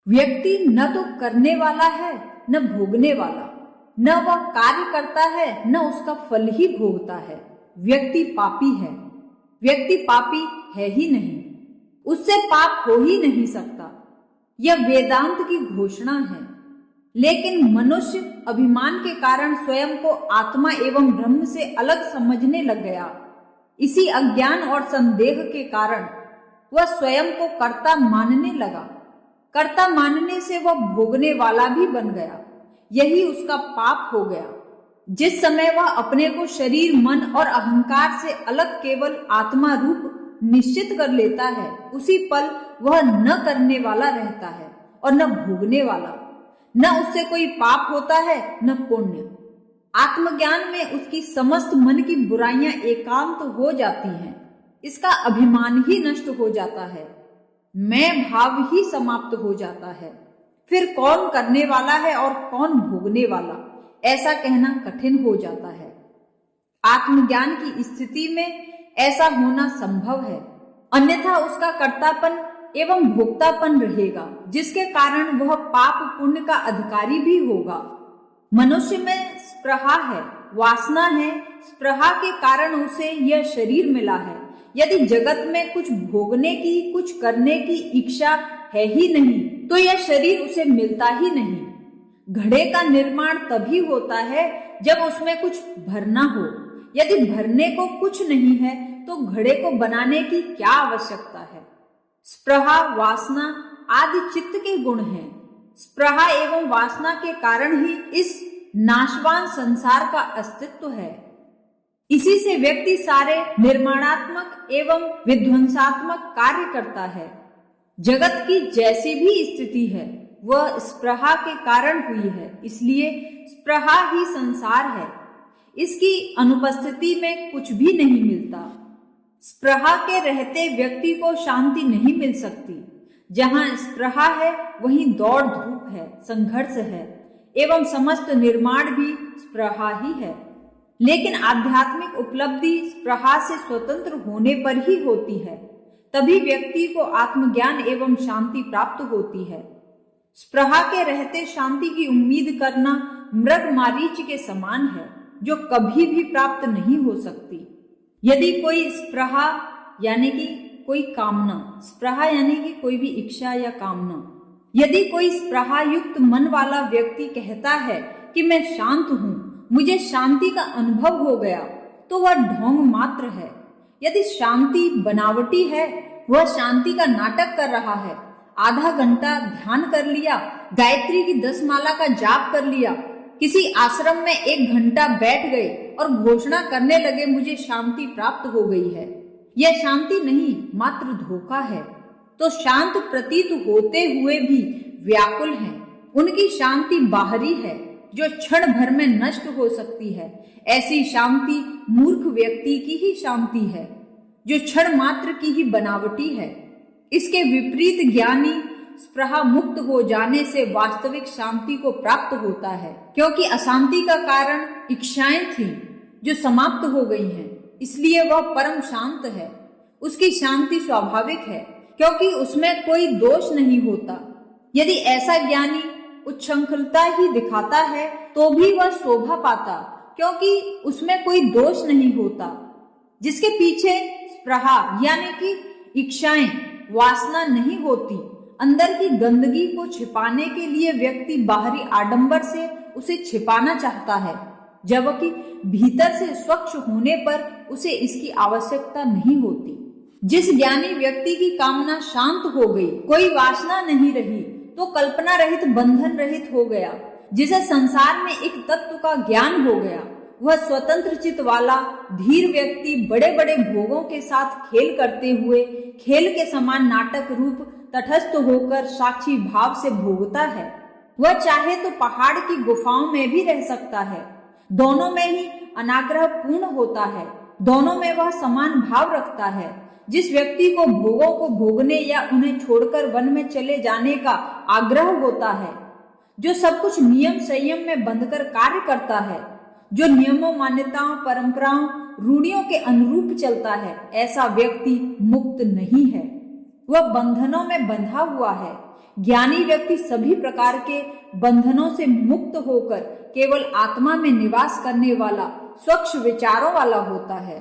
व्यक्ति न तो करने वाला है न भोगने वाला, न वह कार्य करता है न उसका फल ही भोगता है। व्यक्ति पापी है। व्यक्ति पापी है ही नहीं, उससे पाप हो ही नहीं सकता। यह वेदांत की घोषणा है। लेकिन मनुष्य अभिमान के कारण स्वयं को आत्मा एवं ब्रह्म से अलग समझने लग गया। इसी अज्ञान और संदेह के कारण वह स्वयं को कर्ता मानने लगा। कर्ता मानने से वह भोगने वाला भी बन गया। यही उसका पाप हो गया। जिस समय वह अपने को शरीर, मन और अहंकार से अलग केवल आत्मा रूप निश्चित कर लेता है, उसी पल वह न करने वाला रहता है और न भोगने वाला। न उससे कोई पाप होता है न पुण्य। आत्मज्ञान में उसकी समस्त मन की बुराइयां एकांत हो जाती हैं। इसका अभिमान ही नष्ट हो जाता है। मैं भाव ही समाप्त हो जाता है। फिर कौन करने वाला है और कौन भोगने वाला, ऐसा कहना कठिन हो जाता है। आत्मज्ञान की स्थिति में ऐसा होना संभव है, अन्यथा उसका कर्तापन एवं भोक्तापन रहेगा, जिसके कारण वह पाप पुण्य का अधिकारी भी होगा। मनुष्य में स्पृहा है, वासना है। स्पृहा के कारण उसे यह शरीर मिला है। यदि जगत में कुछ भोगने की, कुछ करने की इच्छा है ही नहीं, तो यह शरीर उसे मिलता ही नहीं। घड़े का निर्माण तभी होता है जब उसमें कुछ भरना हो। यदि भरने को कुछ नहीं है तो घड़े को बनाने की क्या आवश्यकता है। स्पृहा, वासना आदि चित्त के गुण हैं। स्पृहा एवं वासना के कारण ही इस नाशवान संसार का अस्तित्व है। इसी से व्यक्ति सारे निर्माणात्मक एवं विध्वंसात्मक कार्य करता है। जगत की जैसी भी स्थिति है वह स्पृहा के कारण हुई है, इसलिए स्पृहा ही संसार है। इसकी अनुपस्थिति में कुछ भी नहीं मिलता। स्पृहा के रहते व्यक्ति को शांति नहीं मिल सकती। जहां स्पृहा है वहीं दौड़ धूप है, संघर्ष है एवं समस्त निर्माण भी स्पृहा ही है। लेकिन आध्यात्मिक उपलब्धि स्पृहा से स्वतंत्र होने पर ही होती है। तभी व्यक्ति को आत्मज्ञान एवं शांति प्राप्त होती है। स्पृहा के रहते शांति की उम्मीद करना मृग मारीच के समान है, जो कभी भी प्राप्त नहीं हो सकती। यदि कोई स्पृहा यानी कि कोई कामना, स्पृहा यानी कि कोई भी इच्छा या कामना, यदि कोई स्पृहा युक्त मन वाला व्यक्ति कहता है कि मैं शांत हूं, मुझे शांति का अनुभव हो गया, तो वह ढोंग मात्र है। यदि शांति बनावटी है, वह शांति का नाटक कर रहा है। आधा घंटा ध्यान कर लिया, गायत्री की 10 माला का जाप कर लिया, किसी आश्रम में 1 घंटा बैठ गए और घोषणा करने लगे मुझे शांति प्राप्त हो गई है। यह शांति नहीं, मात्र धोखा है। तो शांत प्रतीत होते हुए भी व्याकुल हैं। उनकी शांति बाहरी है, जो क्षण भर में नष्ट हो सकती है। ऐसी शांति मूर्ख व्यक्ति की ही शांति है, जो क्षण मात्र की ही बनावटी है। इसके विपरीत ज्ञानी स्पृहा मुक्त हो जाने से वास्तविक शांति को प्राप्त होता है, क्योंकि अशांति का कारण इच्छाएं थीं जो समाप्त हो गई हैं। इसलिए वह परम शांत है। उसकी शांति स्वाभाविक है, क्योंकि उसमें कोई दोष नहीं होता। यदि ऐसा ज्ञानी उच्छृंखलता ही दिखाता है तो भी वह शोभा पाता, क्योंकि उसमें कोई दोष नहीं होता। जिसके पीछे स्पृहा यानी कि इच्छाएं, वासना नहीं होती, अंदर की गंदगी को छिपाने के लिए व्यक्ति बाहरी आडंबर से उसे छिपाना चाहता है, जबकि भीतर से स्वच्छ होने पर उसे इसकी आवश्यकता नहीं होती। जिस ज्ञानी व्यक्ति की कामना शांत हो गई, कोई वासना नहीं रही, तो कल्पना रहित, बंधन रहित हो गया। जिसे संसार में एक तत्व का ज्ञान हो गया, वह स्वतंत्र चित्त वाला धीर व्यक्ति बड़े बड़े भोगों के साथ खेल करते हुए खेल के समान नाटक रूप तटस्थ होकर साक्षी भाव से भोगता है। वह चाहे तो पहाड़ की गुफाओं में भी रह सकता है। दोनों में ही अनाग्रह पूर्ण होता है। दोनों में वह समान भाव रखता है। जिस व्यक्ति को भोगों को भोगने या उन्हें छोड़कर वन में चले जाने का आग्रह होता है, जो सब कुछ नियम संयम में बंधकर कार्य करता है, जो नियमों, मान्यताओं, परंपराओं, रूढ़ियों के अनुरूप चलता है, ऐसा व्यक्ति मुक्त नहीं है। वह बंधनों में बंधा हुआ है। ज्ञानी व्यक्ति सभी प्रकार के बंधनों से मुक्त होकर केवल आत्मा में निवास करने वाला स्वच्छ विचारों वाला होता है।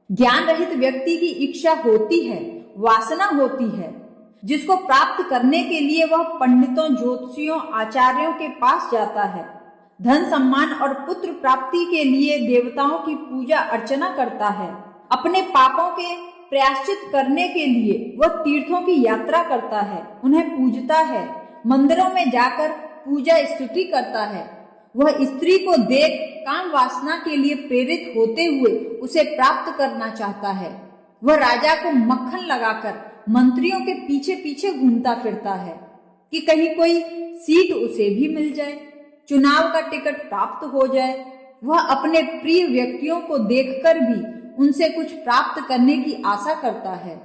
ज्ञान रहित व्यक्ति की इच्छा होती है, वासना होती है, जिसको प्राप्त करने के लिए वह पंडितों, ज्योतिषियों, आचार्यों के पास जाता है। धन, सम्मान और पुत्र प्राप्ति के लिए देवताओं की पूजा अर्चना करता है। अपने पापों के प्रायश्चित करने के लिए वह तीर्थों की यात्रा करता है, उन्हें पूजता है, मंदिरों में जाकर पूजा स्तुति करता है। वह स्त्री को देख काम वासना के लिए प्रेरित होते हुए उसे प्राप्त करना चाहता है। वह राजा को मक्खन लगाकर मंत्रियों के पीछे पीछे घूमता फिरता है कि कहीं कोई सीट उसे भी मिल जाए, चुनाव का टिकट प्राप्त हो जाए। वह अपने प्रिय व्यक्तियों को देखकर भी उनसे कुछ प्राप्त करने की आशा करता है।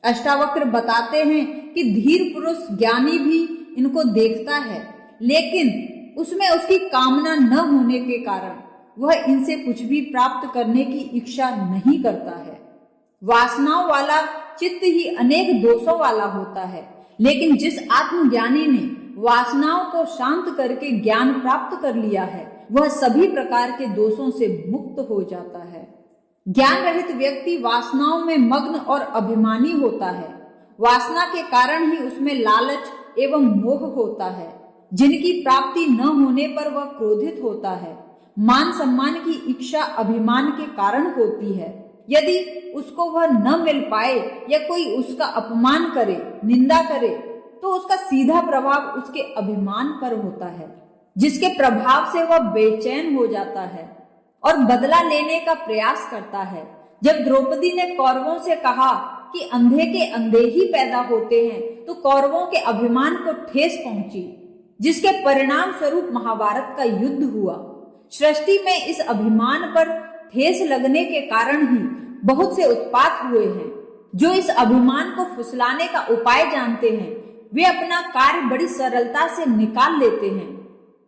अष्टावक्र बताते हैं कि धीर पुरुष ज्ञानी भी इनको देखता है, लेकिन उसमें उसकी कामना न होने के कारण वह इनसे कुछ भी प्राप्त करने की इच्छा नहीं करता है। वासनाओं वाला चित्त ही अनेक दोषों वाला होता है, लेकिन जिस आत्मज्ञानी ने वासनाओं को शांत करके ज्ञान प्राप्त कर लिया है, वह सभी प्रकार के दोषों से मुक्त हो जाता है। ज्ञान रहित व्यक्ति वासनाओं में मग्न और अभिमानी होता है। वासना के कारण ही उसमें लालच एवं मोह होता है, जिनकी प्राप्ति न होने पर वह क्रोधित होता है। मान सम्मान की इच्छा अभिमान के कारण होती है। यदि उसको वह न मिल पाए या कोई उसका अपमान करे, निंदा करे, तो उसका सीधा प्रभाव उसके अभिमान पर होता है, जिसके प्रभाव से वह बेचैन हो जाता है और बदला लेने का प्रयास करता है। जब द्रौपदी ने कौरवों से कहा कि अंधे के अंधे ही पैदा होते हैं, तो कौरवों के अभिमान को ठेस पहुंची, जिसके परिणाम स्वरूप महाभारत का युद्ध हुआ। सृष्टि में इस अभिमान पर ठेस लगने के कारण ही बहुत से उत्पात हुए हैं। जो इस अभिमान को फुसलाने का उपाय जानते हैं, वे अपना कार्य बड़ी सरलता से निकाल लेते हैं।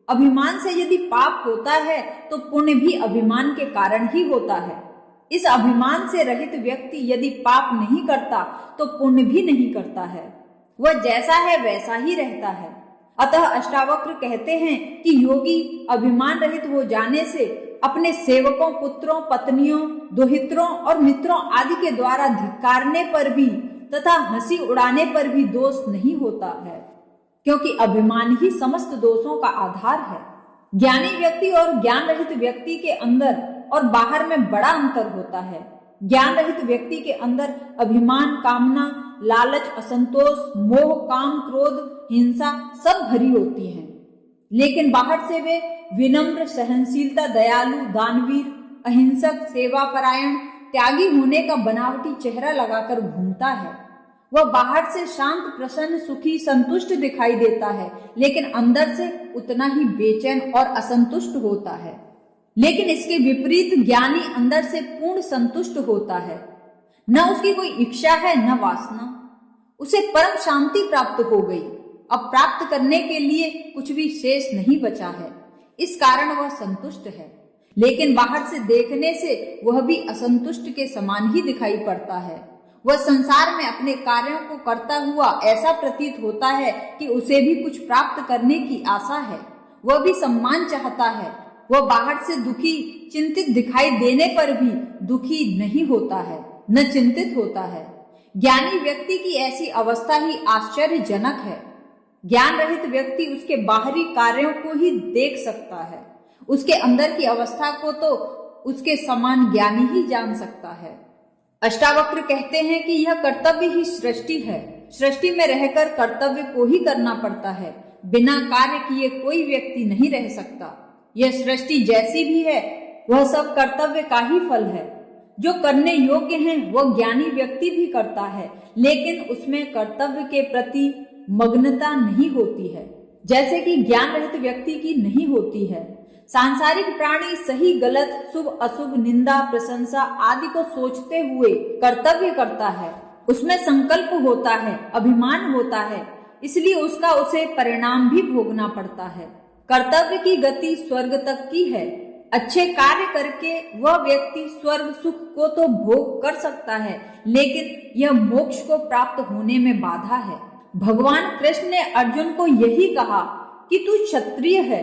अभिमान से यदि पाप होता है तो पुण्य भी अभिमान के कारण ही होता है। इस अभिमान से रहित व्यक्ति यदि पाप नहीं करता तो पुण्य भी नहीं करता है, वह जैसा है वैसा ही रहता है। अतः अष्टावक्र कहते हैं कि योगी अभिमान रहित हो जाने से अपने सेवकों, पुत्रों, पत्नियों, दोहित्रों और मित्रों आदि के द्वारा धिक्कारने पर भी तथा हंसी उड़ाने पर भी दोष नहीं होता है, क्योंकि अभिमान ही समस्त दोषों का आधार है। ज्ञानी व्यक्ति और ज्ञान रहित व्यक्ति के अंदर और बाहर में बड़ा अंतर होता है। ज्ञान रहित व्यक्ति के अंदर अभिमान, कामना, लालच, असंतोष, मोह, काम, क्रोध, हिंसा सब भरी होती हैं, लेकिन बाहर से वे विनम्र, सहनशीलता, दयालु, दानवीर, अहिंसक, सेवापरायण, त्यागी होने का बनावटी चेहरा लगाकर घूमता है। वह बाहर से शांत, प्रसन्न, सुखी, संतुष्ट दिखाई देता है, लेकिन अंदर से उतना ही बेचैन और असंतुष्ट होता है। लेकिन इसके विपरीत ज्ञानी अंदर से पूर्ण संतुष्ट होता है। न उसकी कोई इच्छा है, न वासना। उसे परम शांति प्राप्त हो गई। अब प्राप्त करने के लिए कुछ भी शेष नहीं बचा है, इस कारण वह संतुष्ट है। लेकिन बाहर से देखने से वह भी असंतुष्ट के समान ही दिखाई पड़ता है। वह संसार में अपने कार्यों को करता हुआ ऐसा प्रतीत होता है कि उसे भी कुछ प्राप्त करने की आशा है। वह भी सम्मान चाहता है। वह बाहर से दुखी, चिंतित दिखाई देने पर भी दुखी नहीं होता है, न चिंतित होता है। ज्ञानी व्यक्ति की ऐसी अवस्था ही आश्चर्यजनक है। ज्ञान रहित व्यक्ति उसके बाहरी कार्यों को ही देख सकता है, उसके अंदर की अवस्था को तो उसके समान ज्ञानी ही जान सकता है। अष्टावक्र कहते हैं कि यह कर्तव्य ही सृष्टि है। सृष्टि में रहकर कर्तव्य को ही करना पड़ता है। बिना कार्य किए कोई व्यक्ति नहीं रह सकता। यह सृष्टि जैसी भी है, वह सब कर्तव्य का ही फल है। जो करने योग्य है वह ज्ञानी व्यक्ति भी करता है, लेकिन उसमें कर्तव्य के प्रति मग्नता नहीं होती है, जैसे कि ज्ञान रहित व्यक्ति की नहीं होती है। सांसारिक प्राणी सही गलत, शुभ अशुभ, निंदा प्रशंसा आदि को सोचते हुए कर्तव्य करता है। उसमें संकल्प होता है, अभिमान होता है, इसलिए उसका उसे परिणाम भी भोगना पड़ता है। कर्तव्य की गति स्वर्ग तक की है। अच्छे कार्य करके वह व्यक्ति स्वर्ग सुख को तो भोग कर सकता है, लेकिन यह मोक्ष को प्राप्त होने में बाधा है। भगवान कृष्ण ने अर्जुन को यही कहा कि तू क्षत्रिय है,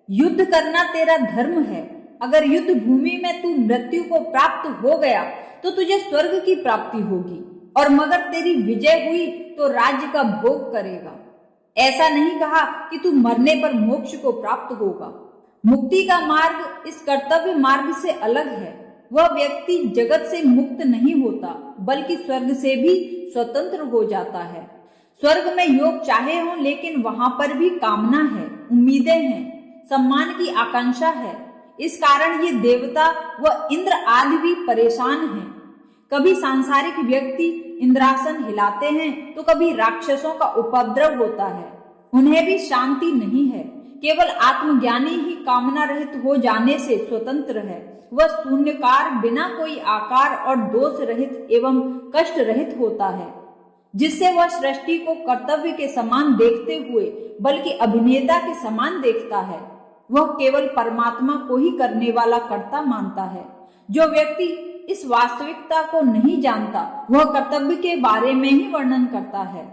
युद्ध करना तेरा धर्म है। अगर युद्ध भूमि में तू मृत्यु को प्राप्त हो गया तो तुझे स्वर्ग की प्राप्ति होगी, और मगर तेरी विजय हुई तो राज्य का भोग करेगा। ऐसा नहीं कहा कि तू मरने पर मोक्ष को प्राप्त होगा। मुक्ति का मार्ग इस कर्तव्य मार्ग से अलग है। वह व्यक्ति जगत से मुक्त नहीं होता, बल्कि स्वर्ग से भी स्वतंत्र हो जाता है। स्वर्ग में योग चाहे हो, लेकिन वहां पर भी कामना है, उम्मीदें हैं, सम्मान की आकांक्षा है। इस कारण ये देवता व इंद्र आदि भी परेशान हैं। कभी सांसारिक व्यक्ति इंद्रासन हिलाते हैं तो कभी राक्षसों का उपद्रव होता है। उन्हें भी शांति नहीं है। केवल आत्मज्ञानी ही कामना रहित हो जाने से स्वतंत्र है। वह शून्यकार, बिना कोई आकार और दोष रहित एवं कष्ट रहित होता है, जिससे वह सृष्टि को कर्तव्य के समान देखते हुए बल्कि अभिनेता के समान देखता है। वह केवल परमात्मा को ही करने वाला कर्ता मानता है। जो व्यक्ति इस वास्तविकता को नहीं जानता, वह कर्तव्य के बारे में ही वर्णन करता है।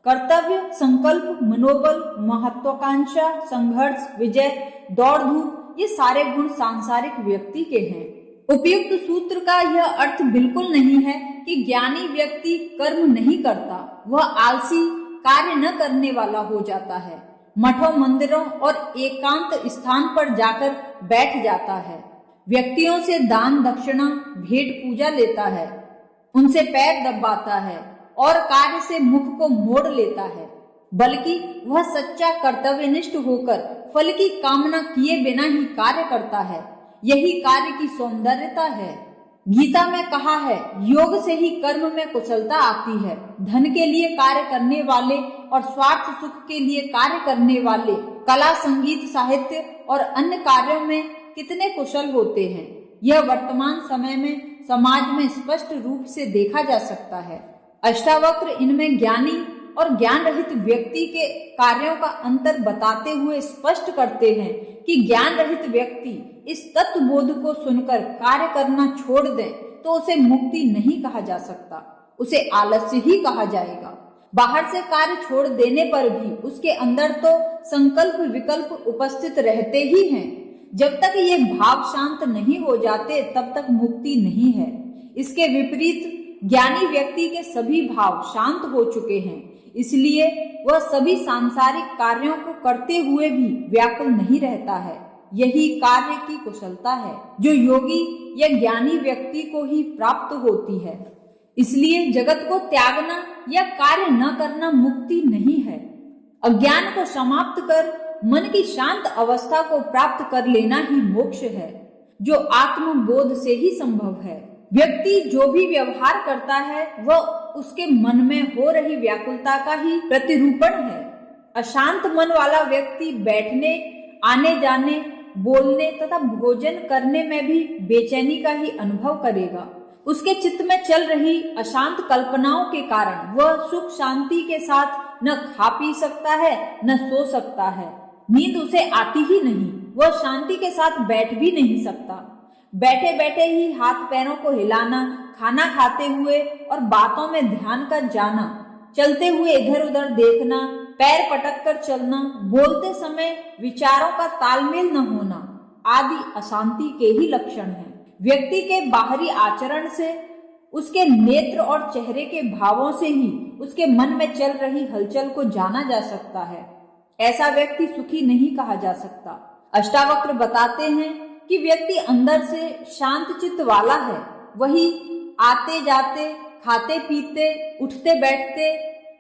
कर्तव्य, संकल्प, मनोबल, महत्वाकांक्षा, संघर्ष, विजय, दौड़ धूप, ये सारे गुण सांसारिक व्यक्ति के हैं। उपयुक्त सूत्र का यह अर्थ बिल्कुल नहीं है कि ज्ञानी व्यक्ति कर्म नहीं करता, वह आलसी, कार्य न करने वाला हो जाता है, मठों, मंदिरों और एकांत स्थान पर जाकर बैठ जाता है, व्यक्तियों से दान दक्षिणा, भेंट पूजा लेता है, उनसे पैर दबाता है और कार्य से मुख को मोड़ लेता है, बल्कि वह सच्चा कर्तव्यनिष्ठ होकर फल की कामना किए बिना ही कार्य करता है। यही कार्य की सौंदर्यता है। गीता में कहा है, योग से ही कर्म में कुशलता आती है। धन के लिए कार्य करने वाले और स्वार्थ सुख के लिए कार्य करने वाले कला, संगीत, साहित्य और अन्य कार्यों में कितने कुशल होते हैं, यह वर्तमान समय में समाज में स्पष्ट रूप से देखा जा सकता है। अष्टावक्र इनमें ज्ञानी और ज्ञान रहित व्यक्ति के कार्यों का अंतर बताते हुए स्पष्ट करते हैं कि ज्ञान रहित व्यक्ति इस तत्व बोध को सुनकर कार्य करना छोड़ दे तो उसे मुक्ति नहीं कहा जा सकता, उसे आलस्य ही कहा जाएगा। बाहर से कार्य छोड़ देने पर भी उसके अंदर तो संकल्प विकल्प उपस्थित रहते ही हैं। जब तक ये भाव शांत नहीं हो जाते तब तक मुक्ति नहीं है। इसके विपरीत ज्ञानी व्यक्ति के सभी भाव शांत हो चुके हैं, इसलिए वह सभी सांसारिक कार्यों को करते हुए भी व्याकुल नहीं रहता है। यही कार्य की कुशलता है जो योगी या ज्ञानी व्यक्ति को ही प्राप्त होती है। इसलिए जगत को त्यागना या कार्य न करना मुक्ति नहीं है। अज्ञान को समाप्त कर मन की शांत अवस्था को प्राप्त कर लेना ही मोक्ष है, जो आत्मबोध से ही संभव है। व्यक्ति जो भी व्यवहार करता है वह उसके मन में हो रही व्याकुलता का ही प्रतिरूपण है। अशांत मन वाला व्यक्ति बैठने, आने जाने, बोलने तथा भोजन करने में भी बेचैनी का ही अनुभव करेगा। उसके चित्त में चल रही अशांत कल्पनाओं के कारण वह सुख शांति के साथ न खा पी सकता है न सो सकता है। नींद उसे आती ही नहीं, वह शांति के साथ बैठ भी नहीं सकता। बैठे बैठे ही हाथ पैरों को हिलाना, खाना खाते हुए और बातों में ध्यान का जाना, चलते हुए इधर उधर देखना, पैर पटक कर चलना, बोलते समय विचारों का तालमेल न होना आदि अशांति के ही लक्षण हैं। व्यक्ति के बाहरी आचरण से, उसके नेत्र और चेहरे के भावों से ही उसके मन में चल रही हलचल को जाना जा सकता है। ऐसा व्यक्ति सुखी नहीं कहा जा सकता। अष्टावक्र बताते हैं कि व्यक्ति अंदर से शांत चित्त वाला है, वही आते जाते, खाते पीते, उठते बैठते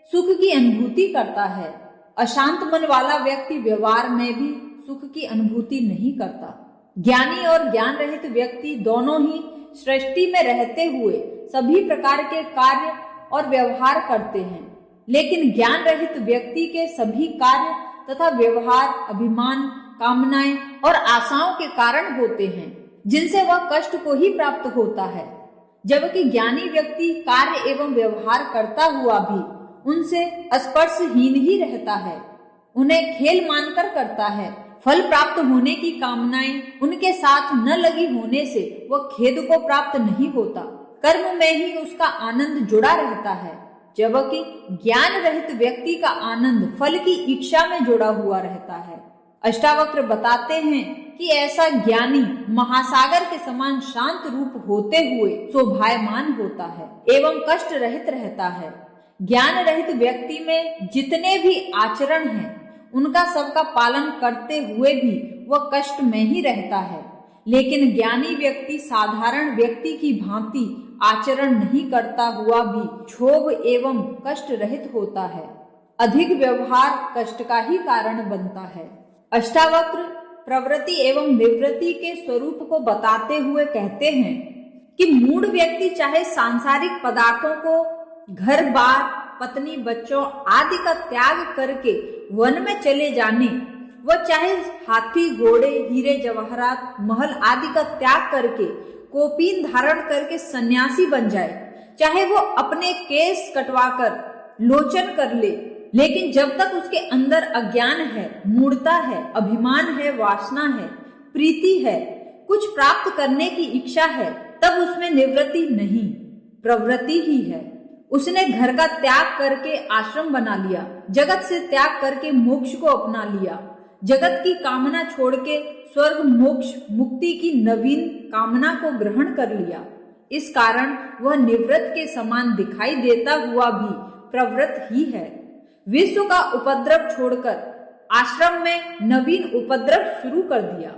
सुख की अनुभूति करता है। अशांत मन वाला व्यक्ति व्यवहार में भी सुख की अनुभूति नहीं करता। ज्ञानी और ज्ञान रहित व्यक्ति दोनों ही सृष्टि में रहते हुए सभी प्रकार के कार्य और व्यवहार करते हैं, लेकिन ज्ञान रहित व्यक्ति के सभी कार्य तथा व्यवहार अभिमान, कामनाएं और आशाओं के कारण होते हैं, जिनसे वह कष्ट को ही प्राप्त होता है। जबकि ज्ञानी व्यक्ति कार्य एवं व्यवहार करता हुआ भी उनसे स्पर्शहीन ही रहता है, उन्हें खेल मानकर करता है। फल प्राप्त होने की कामनाएं उनके साथ न लगी होने से वह खेद को प्राप्त नहीं होता। कर्म में ही उसका आनंद जुड़ा रहता है। जबकि ज्ञान रहित व्यक्ति का आनंद फल की इच्छा में जुड़ा हुआ रहता है। अष्टावक्र बताते हैं कि ऐसा ज्ञानी महासागर के समान शांत रूप होते हुए शोभायमान होता है एवं कष्ट रहित रहता है। ज्ञान रहित व्यक्ति में जितने भी आचरण हैं, उनका सबका पालन करते हुए भी वह कष्ट में ही रहता है, लेकिन ज्ञानी व्यक्ति साधारण व्यक्ति की भांति आचरण नहीं करता हुआ भी क्षोभ एवं कष्ट रहित होता है। अधिक व्यवहार कष्ट का ही कारण बनता है। अष्टावक्र प्रवृत्ति एवं निवृत्ति के स्वरूप को बताते हुए कहते हैं कि मूढ़ व्यक्ति चाहे सांसारिक पदार्थों को, घर बार, पत्नी बच्चों आदि का त्याग करके वन में चले जाने, वह चाहे हाथी घोड़े हीरे जवाहरात महल आदि का त्याग करके कोपीन धारण करके सन्यासी बन जाए, चाहे वो अपने केस कटवाकर लोचन कर ले, लेकिन जब तक उसके अंदर अज्ञान है, मूढ़ता है, अभिमान है, वासना है, प्रीति है, कुछ प्राप्त करने की इच्छा है, तब उसमें निवृत्ति नहीं, प्रवृत्ति ही है। उसने घर का त्याग करके आश्रम बना लिया, जगत से त्याग करके मोक्ष को अपना लिया, जगत की कामना छोड़ के स्वर्ग मोक्ष मुक्ति की नवीन कामना को ग्रहण कर लिया। इस कारण वह निवृत्त के समान दिखाई देता हुआ भी प्रवृत्त ही है। विश्व का उपद्रव छोड़कर आश्रम में नवीन उपद्रव शुरू कर दिया।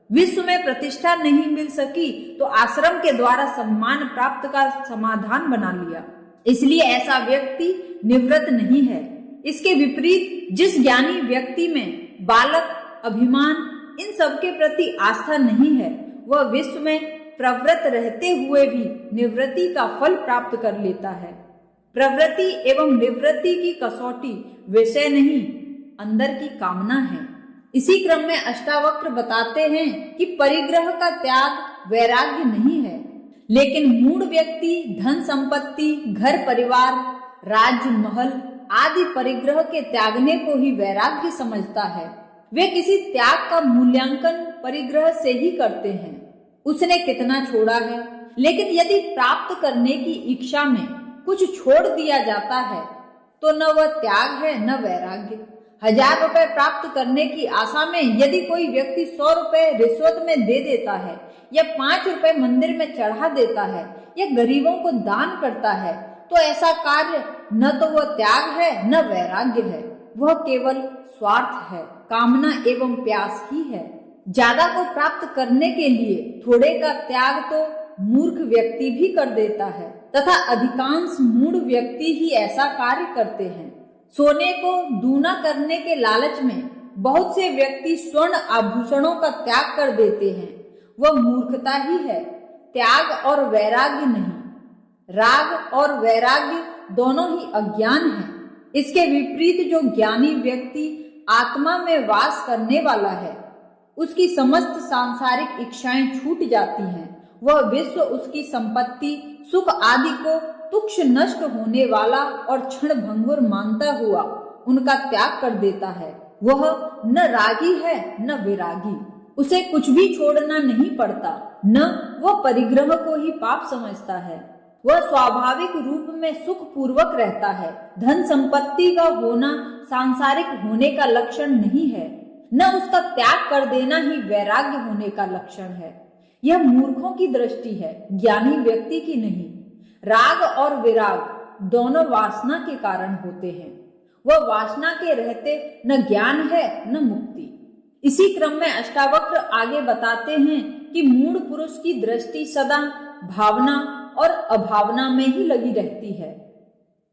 विश्व में प्रतिष्ठा नहीं मिल सकी तो आश्रम के द्वारा सम्मान प्राप्त का समाधान बना लिया। इसलिए ऐसा व्यक्ति निवृत्त नहीं है। इसके विपरीत जिस ज्ञानी व्यक्ति में बालक, अभिमान इन सब के प्रति आस्था नहीं है, वह विश्व में प्रवृत्त रहते हुए भी निवृत्ति का फल प्राप्त कर लेता है। प्रवृत्ति एवं निवृत्ति की कसौटी विषय नहीं, अंदर की कामना है। इसी क्रम में अष्टावक्र बताते हैं कि परिग्रह का त्याग वैराग्य नहीं है, लेकिन मूढ़ व्यक्ति धन संपत्ति, घर परिवार, राज्य महल आदि परिग्रह के त्यागने को ही वैराग्य समझता है। वे किसी त्याग का मूल्यांकन परिग्रह से ही करते हैं, उसने कितना छोड़ा है। लेकिन यदि प्राप्त करने की इच्छा में कुछ छोड़ दिया जाता है तो न वह त्याग है न वैराग्य। 1000 रुपए प्राप्त करने की आशा में यदि कोई व्यक्ति 100 रुपए रिश्वत में दे देता है या 5 रुपए मंदिर में चढ़ा देता है या गरीबों को दान करता है, तो ऐसा कार्य न तो वह त्याग है न वैराग्य है, वह केवल स्वार्थ है, कामना एवं प्यास ही है। ज्यादा को प्राप्त करने के लिए थोड़े का त्याग तो मूर्ख व्यक्ति भी कर देता है तथा अधिकांश मूढ़ व्यक्ति ही ऐसा कार्य करते हैं। सोने को दूना करने के लालच में बहुत से व्यक्ति स्वर्ण आभूषणों का त्याग कर देते हैं, वह मूर्खता ही है, त्याग और वैराग्य नहीं। राग और वैराग्य दोनों ही अज्ञान है। इसके विपरीत जो ज्ञानी व्यक्ति आत्मा में वास करने वाला है, उसकी समस्त सांसारिक इच्छाएं छूट जाती हैं। वह विश्व, उसकी संपत्ति, सुख आदि को तुच्छ नष्ट होने वाला और क्षण भंगुर मानता हुआ उनका त्याग कर देता है। वह न रागी है न विरागी, उसे कुछ भी छोड़ना नहीं पड़ता, न वह परिग्रह को ही पाप समझता है। वह स्वाभाविक रूप में सुख पूर्वक रहता है। धन संपत्ति का होना सांसारिक होने का लक्षण नहीं है, न उसका त्याग कर देना ही वैराग्य होने का लक्षण है। यह मूर्खों की दृष्टि है, ज्ञानी व्यक्ति की नहीं। राग और विराग दोनों वासना के कारण होते हैं। वह वासना के रहते न ज्ञान है न मुक्ति। इसी क्रम में अष्टावक्र आगे बताते हैं कि मूढ़ पुरुष की दृष्टि सदा भावना और अभावना में ही लगी रहती है।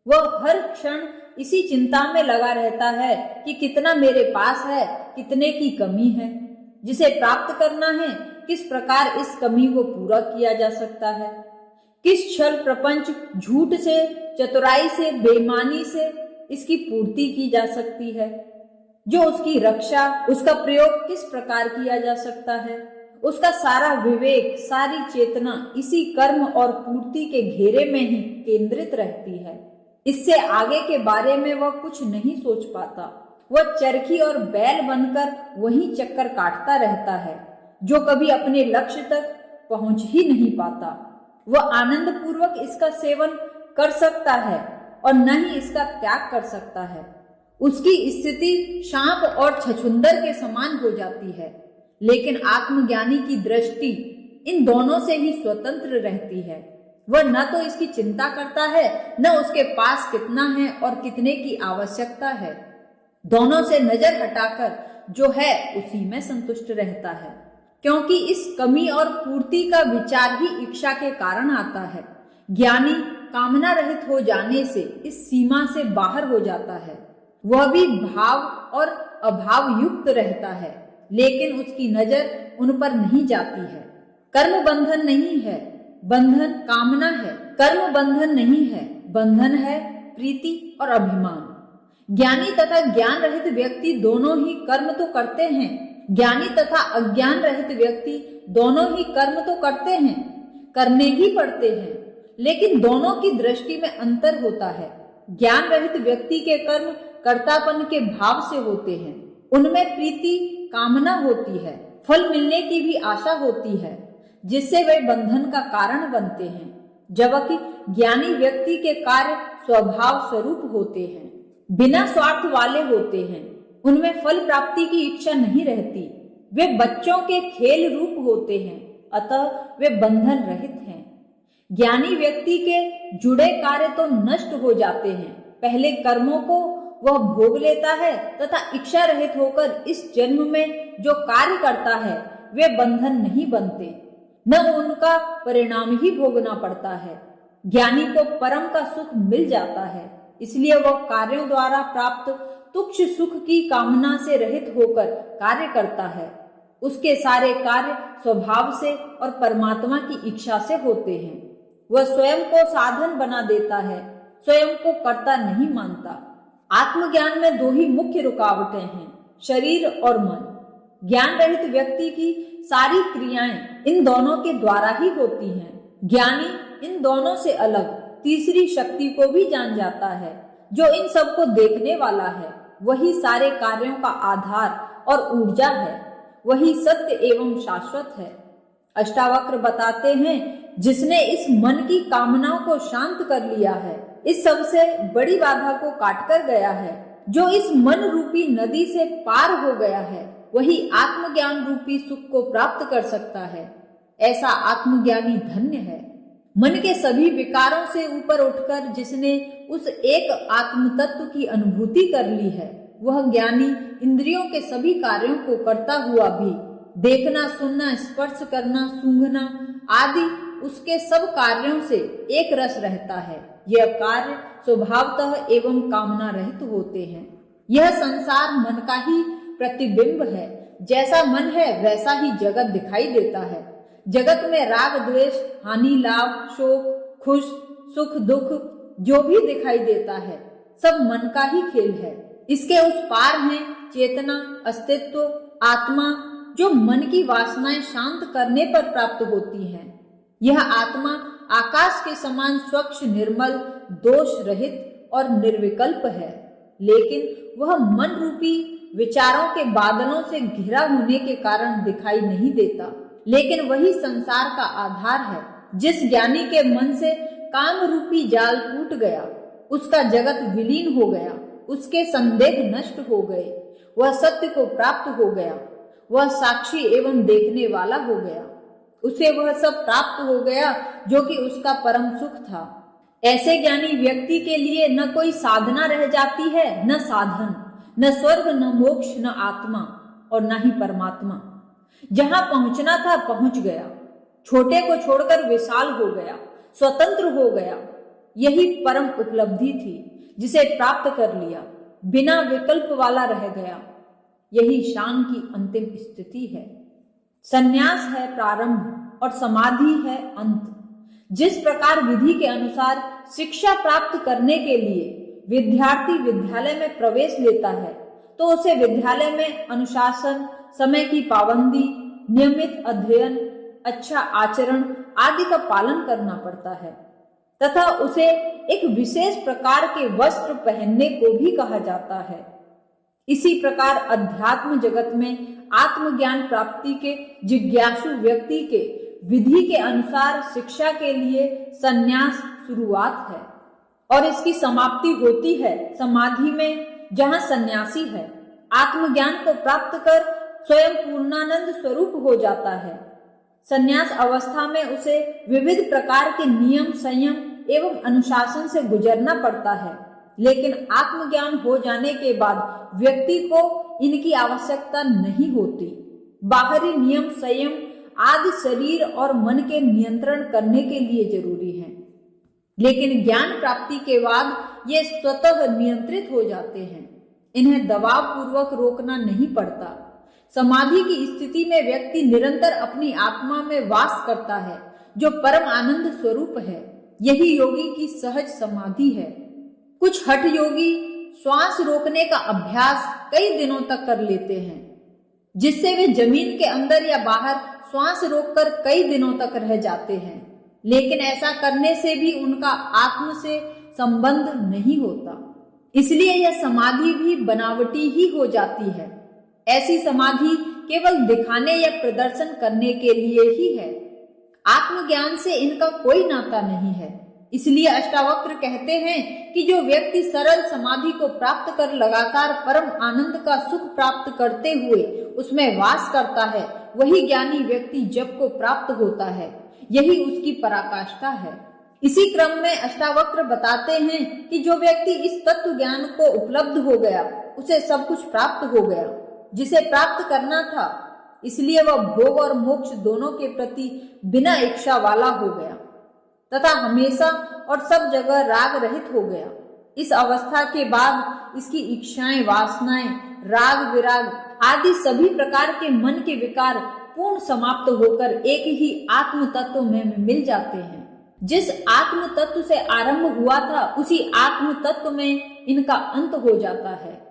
वह हर क्षण इसी चिंता में लगा रहता है कि कितना मेरे पास है, कितने की कमी है, जिसे प्राप्त करना है, किस प्रकार इस कमी को पूरा किया जा सकता है, किस छल प्रपंच झूठ से, चतुराई से, बेईमानी से इसकी पूर्ति की जा सकती है, जो उसकी रक्षा, उसका प्रयोग किस प्रकार किया जा सकता है। उसका सारा विवेक, सारी चेतना इसी कर्म और पूर्ति के घेरे में ही केंद्रित रहती है। इससे आगे के बारे में वह कुछ नहीं सोच पाता। वह चरखी और बैल बनकर वहीं चक्कर काटता रहता है, जो कभी अपने लक्ष्य तक पहुंच ही नहीं पाता। वह आनंद पूर्वक इसका सेवन कर सकता है और न ही इसका त्याग कर सकता है। उसकी स्थिति सांप और छछूंदर के समान हो जाती है। लेकिन आत्मज्ञानी की दृष्टि इन दोनों से ही स्वतंत्र रहती है। वह न तो इसकी चिंता करता है, न उसके पास कितना है और कितने की आवश्यकता है। दोनों से नजर हटाकर जो है उसी में संतुष्ट रहता है, क्योंकि इस कमी और पूर्ति का विचार ही इच्छा के कारण आता है। ज्ञानी कामना रहित हो जाने से इस सीमा से बाहर हो जाता है। वह भी भाव और अभाव युक्त रहता है, लेकिन उसकी नजर उन पर नहीं जाती है। कर्म बंधन नहीं है, बंधन कामना है। कर्म बंधन नहीं है, बंधन है प्रीति और अभिमान। ज्ञानी तथा ज्ञान रहित व्यक्ति दोनों ही कर्म तो करते हैं। ज्ञानी तथा अज्ञान रहित व्यक्ति दोनों ही कर्म तो करते हैं, करने ही पड़ते हैं, लेकिन दोनों की दृष्टि में अंतर होता है। ज्ञान रहित व्यक्ति के कर्म कर्तापन के भाव से होते हैं। उनमें प्रीति कामना होती है, फल मिलने की भी आशा होती है, जिससे वे बंधन का कारण बनते हैं। जबकि ज्ञानी व्यक्ति के कार्य स्वभाव स्वरूप होते हैं, बिना स्वार्थ वाले होते हैं। उनमें फल प्राप्ति की इच्छा नहीं रहती। वे बच्चों के खेल रूप होते हैं, अतः वे बंधन रहित हैं। ज्ञानी व्यक्ति के जुड़े कार्य तो नष्ट हो जाते हैं। पहले कर्मों को वह भोग लेता है तथा इच्छा रहित होकर इस जन्म में जो कार्य करता है वे बंधन नहीं बनते, न उनका परिणाम ही भोगना पड़ता है। ज्ञानी को परम का सुख मिल जाता है, इसलिए वह कार्यों द्वारा प्राप्त तुच्छ सुख की कामना से रहित होकर कार्य करता है। उसके सारे कार्य स्वभाव से और परमात्मा की इच्छा से होते हैं। वह स्वयं को साधन बना देता है, स्वयं को कर्ता नहीं मानता। आत्मज्ञान में दो ही मुख्य रुकावटें हैं, शरीर और मन। ज्ञान रहित व्यक्ति की सारी क्रियाएं इन दोनों के द्वारा ही होती हैं। ज्ञानी इन दोनों से अलग तीसरी शक्ति को भी जान जाता है, जो इन सबको देखने वाला है। वही सारे कार्यों का आधार और ऊर्जा है, वही सत्य एवं शाश्वत है। अष्टावक्र बताते हैं, जिसने इस मन की कामनाओं को शांत कर लिया है, इस सबसे बड़ी बाधा को काट कर गया है, जो इस मन रूपी नदी से पार हो गया है, वही आत्मज्ञान रूपी सुख को प्राप्त कर सकता है। ऐसा आत्मज्ञानी धन्य है। मन के सभी विकारों से ऊपर उठकर जिसने उस एक आत्म तत्व की अनुभूति कर ली है, वह ज्ञानी इंद्रियों के सभी कार्यों को करता हुआ भी देखना, सुनना, स्पर्श करना, सूंघना आदि उसके सब कार्यों से एक रस रहता है। यह कार्य स्वभावतः एवं कामना रहित होते हैं। यह संसार मन का ही प्रतिबिंब है। जैसा मन है वैसा ही जगत दिखाई देता है। जगत में राग द्वेष, हानि लाभ, शोक खुश, सुख दुख जो भी दिखाई देता है सब मन का ही खेल है। इसके उस पार है चेतना, अस्तित्व, आत्मा, जो मन की वासनाएं शांत करने पर प्राप्त होती हैं। यह आत्मा आकाश के समान स्वच्छ, निर्मल, दोष रहित और निर्विकल्प है, लेकिन वह मन रूपी विचारों के बादलों से घिरा होने के कारण दिखाई नहीं देता। लेकिन वही संसार का आधार है। जिस ज्ञानी के मन से काम रूपी जाल टूट गया, उसका जगत विलीन हो गया, उसके संदेह नष्ट हो गए, वह सत्य को प्राप्त हो गया, वह साक्षी एवं देखने वाला हो गया, उसे वह सब प्राप्त हो गया जो कि उसका परम सुख था। ऐसे ज्ञानी व्यक्ति के लिए न कोई साधना रह जाती है, न साधन, न स्वर्ग, न मोक्ष, न आत्मा और न ही परमात्मा। जहां पहुंचना था पहुंच गया, छोटे को छोड़कर विशाल हो गया, स्वतंत्र हो गया। यही परम उपलब्धि थी जिसे प्राप्त कर लिया, बिना विकल्प वाला रह गया। यही शान की अंतिम स्थिति है। संन्यास है प्रारंभ और समाधि है अंत। जिस प्रकार विधि के अनुसार शिक्षा प्राप्त करने के लिए विद्यार्थी विद्यालय में प्रवेश लेता है, तो उसे विद्यालय में अनुशासन, समय की पाबंदी, नियमित अध्ययन, अच्छा आचरण आदि का पालन करना पड़ता है तथा उसे एक विशेष प्रकार के वस्त्र पहनने को भी कहा जाता है। इसी प्रकार अध्यात्म जगत में आत्मज्ञान प्राप्ति के जिज्ञासु व्यक्ति के विधि के अनुसार शिक्षा के लिए संन्यास शुरुआत है। और इसकी समाप्ति होती है समाधि में, जहाँ सन्यासी है आत्मज्ञान को प्राप्त कर स्वयं पूर्णानंद स्वरूप हो जाता है। सन्यास अवस्था में उसे विविध प्रकार के नियम, संयम एवं अनुशासन से गुजरना पड़ता है, लेकिन आत्मज्ञान हो जाने के बाद व्यक्ति को इनकी आवश्यकता नहीं होती। बाहरी नियम, संयम आदि शरीर और मन के नियंत्रण करने के लिए जरूरी है, लेकिन ज्ञान प्राप्ति के बाद ये स्वतः नियंत्रित हो जाते हैं। इन्हें दबाव पूर्वक रोकना नहीं पड़ता। समाधि की स्थिति में व्यक्ति निरंतर अपनी आत्मा में वास करता है, जो परम आनंद स्वरूप है। यही योगी की सहज समाधि है। कुछ हठ योगी श्वास रोकने का अभ्यास कई दिनों तक कर लेते हैं, जिससे वे जमीन के अंदर या बाहर श्वास रोककर कई दिनों तक रह जाते हैं, लेकिन ऐसा करने से भी उनका आत्म से संबंध नहीं होता। इसलिए यह समाधि भी बनावटी ही हो जाती है। ऐसी समाधि केवल दिखाने या प्रदर्शन करने के लिए ही है। आत्मज्ञान से इनका कोई नाता नहीं है। इसलिए अष्टावक्र कहते हैं कि जो व्यक्ति सरल समाधि को प्राप्त कर लगातार परम आनंद का सुख प्राप्त करते हुए उसमें वास करता है, वही ज्ञानी व्यक्ति जप को प्राप्त होता है। यही उसकी पराकाष्ठा है। इसी क्रम में अष्टावक्र बताते हैं कि जो व्यक्ति इस तत्व ज्ञान को उपलब्ध हो गया, उसे सब कुछ प्राप्त हो गया जिसे प्राप्त करना था। इसलिए वह भोग और मोक्ष दोनों के प्रति बिना इच्छा वाला हो गया तथा हमेशा और सब जगह राग रहित हो गया। इस अवस्था के बाद इसकी इच्छाएं, वासनाएं, राग, विराग आदि सभी प्रकार के मन के विकार पूर्ण समाप्त होकर एक ही आत्म तत्व में मिल जाते हैं। जिस आत्म तत्व से आरंभ हुआ था, उसी आत्म तत्व में इनका अंत हो जाता है।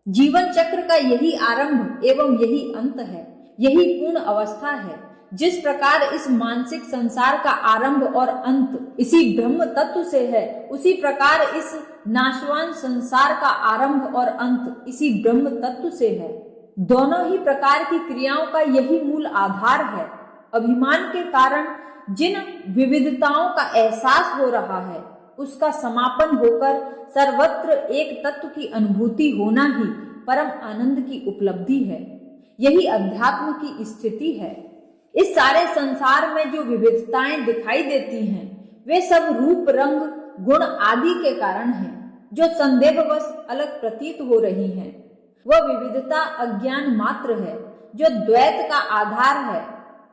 जीवन चक्र का यही आरंभ एवं यही अंत है। यही पूर्ण अवस्था है। जिस प्रकार इस मानसिक संसार का आरंभ और अंत इसी ब्रह्म तत्व से है, उसी प्रकार इस नाशवान संसार का आरंभ और अंत इसी ब्रह्म तत्व से है। दोनों ही प्रकार की क्रियाओं का यही मूल आधार है। अभिमान के कारण जिन विविधताओं का एहसास हो रहा है, उसका समापन होकर सर्वत्र एक तत्व की अनुभूति होना ही परम आनंद की उपलब्धि है। यही अध्यात्म की स्थिति है। इस सारे संसार में जो विविधताएं दिखाई देती हैं, वे सब रूप, रंग, गुण आदि के कारण हैं, जो संदेहवश अलग प्रतीत हो रही हैं। वह विविधता अज्ञान मात्र है, जो द्वैत का आधार है।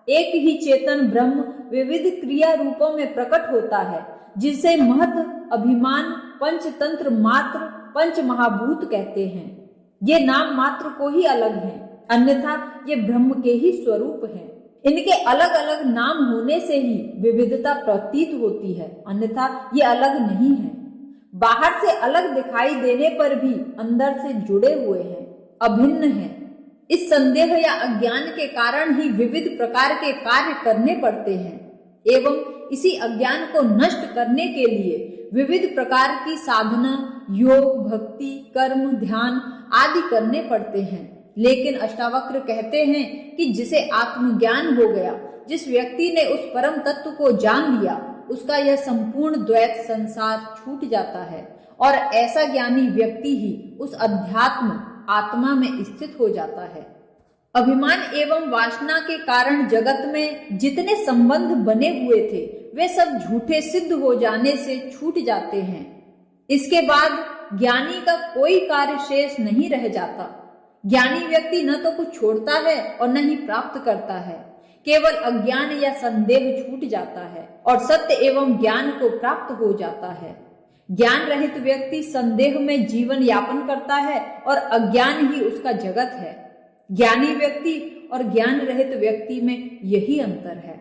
एक ही चेतन ब्रह्म विविध क्रिया रूपों में प्रकट होता है, जिसे महत, अभिमान, पंचतंत्र मात्र, पंच महाभूत कहते हैं। ये नाम मात्र को ही अलग हैं, अन्यथा ये ब्रह्म के ही स्वरूप हैं। इनके अलग अलग नाम होने से ही विविधता प्रतीत होती है, अन्यथा ये अलग नहीं है। बाहर से अलग दिखाई देने पर भी अंदर से जुड़े हुए हैं, अभिन्न हैं। इस संदेह या अज्ञान के कारण ही विविध प्रकार के कार्य करने पड़ते हैं एवं इसी अज्ञान को नष्ट करने के लिए विविध प्रकार की साधना, योग, भक्ति, कर्म, ध्यान आदि करने पड़ते हैं। लेकिन अष्टावक्र कहते हैं कि जिसे आत्मज्ञान हो गया, जिस व्यक्ति ने उस परम तत्व को जान लिया, उसका यह संपूर्ण द्वैत संसार छूट जाता है और ऐसा ज्ञानी व्यक्ति ही उस अध्यात्म आत्मा में स्थित हो जाता है। अभिमान एवं वासना के कारण जगत में जितने संबंध बने हुए थे, वे सब झूठे सिद्ध हो जाने से छूट जाते हैं। इसके बाद ज्ञानी का कोई कार्य शेष नहीं रह जाता। ज्ञानी व्यक्ति न तो कुछ छोड़ता है और न ही प्राप्त करता है। केवल अज्ञान या संदेह छूट जाता है और सत्य एवं ज्ञान को प्राप्त हो जाता है। ज्ञान रहित व्यक्ति संदेह में जीवन यापन करता है और अज्ञान ही उसका जगत है। ज्ञानी व्यक्ति और ज्ञान रहित व्यक्ति में यही अंतर है।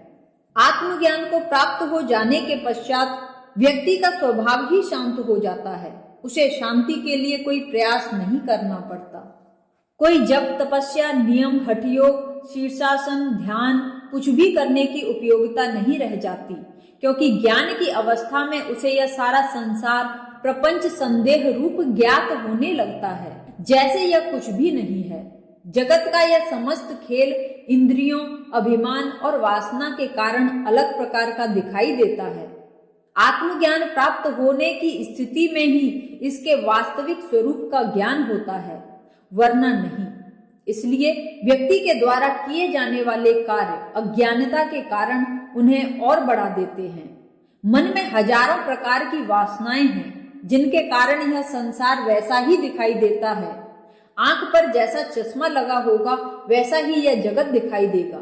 आत्मज्ञान को प्राप्त हो जाने के पश्चात व्यक्ति का स्वभाव ही शांत हो जाता है। उसे शांति के लिए कोई प्रयास नहीं करना पड़ता। कोई जप, तपस्या, नियम, हठयोग, शीर्षासन, ध्यान कुछ भी करने की उपयोगिता नहीं रह जाती, क्योंकि ज्ञान की अवस्था में उसे यह सारा संसार प्रपंच संदेह रूप ज्ञात होने लगता है, जैसे यह कुछ भी नहीं है। जगत का यह समस्त खेल इंद्रियों, अभिमान और वासना के कारण अलग प्रकार का दिखाई देता है। आत्मज्ञान प्राप्त होने की स्थिति में ही इसके वास्तविक स्वरूप का ज्ञान होता है, वरना नहीं। इसलिए व्यक्ति के द्वारा किए जाने वाले कार्य अज्ञानता के कारण उन्हें और बढ़ा देते हैं। मन में हजारों प्रकार की वासनाएं हैं, जिनके कारण यह संसार वैसा ही दिखाई देता है। आंख पर जैसा चश्मा लगा होगा वैसा ही यह जगत दिखाई देगा।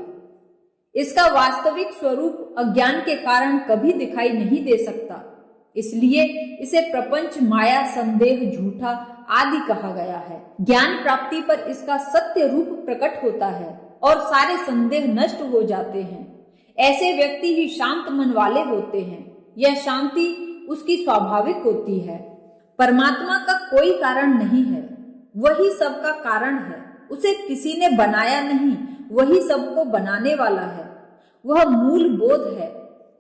इसका वास्तविक स्वरूप अज्ञान के कारण कभी दिखाई नहीं दे सकता। इसलिए इसे प्रपंच, माया, संदेह, झूठा आदि कहा गया है। ज्ञान प्राप्ति पर इसका सत्य रूप प्रकट होता है और सारे संदेह नष्ट हो जाते हैं। ऐसे व्यक्ति ही शांत मन वाले होते हैं। यह शांति उसकी स्वाभाविक होती है। परमात्मा का कोई कारण नहीं है, वही सबका कारण है। उसे किसी ने बनाया नहीं, वही सबको बनाने वाला है। वह मूल बोध है।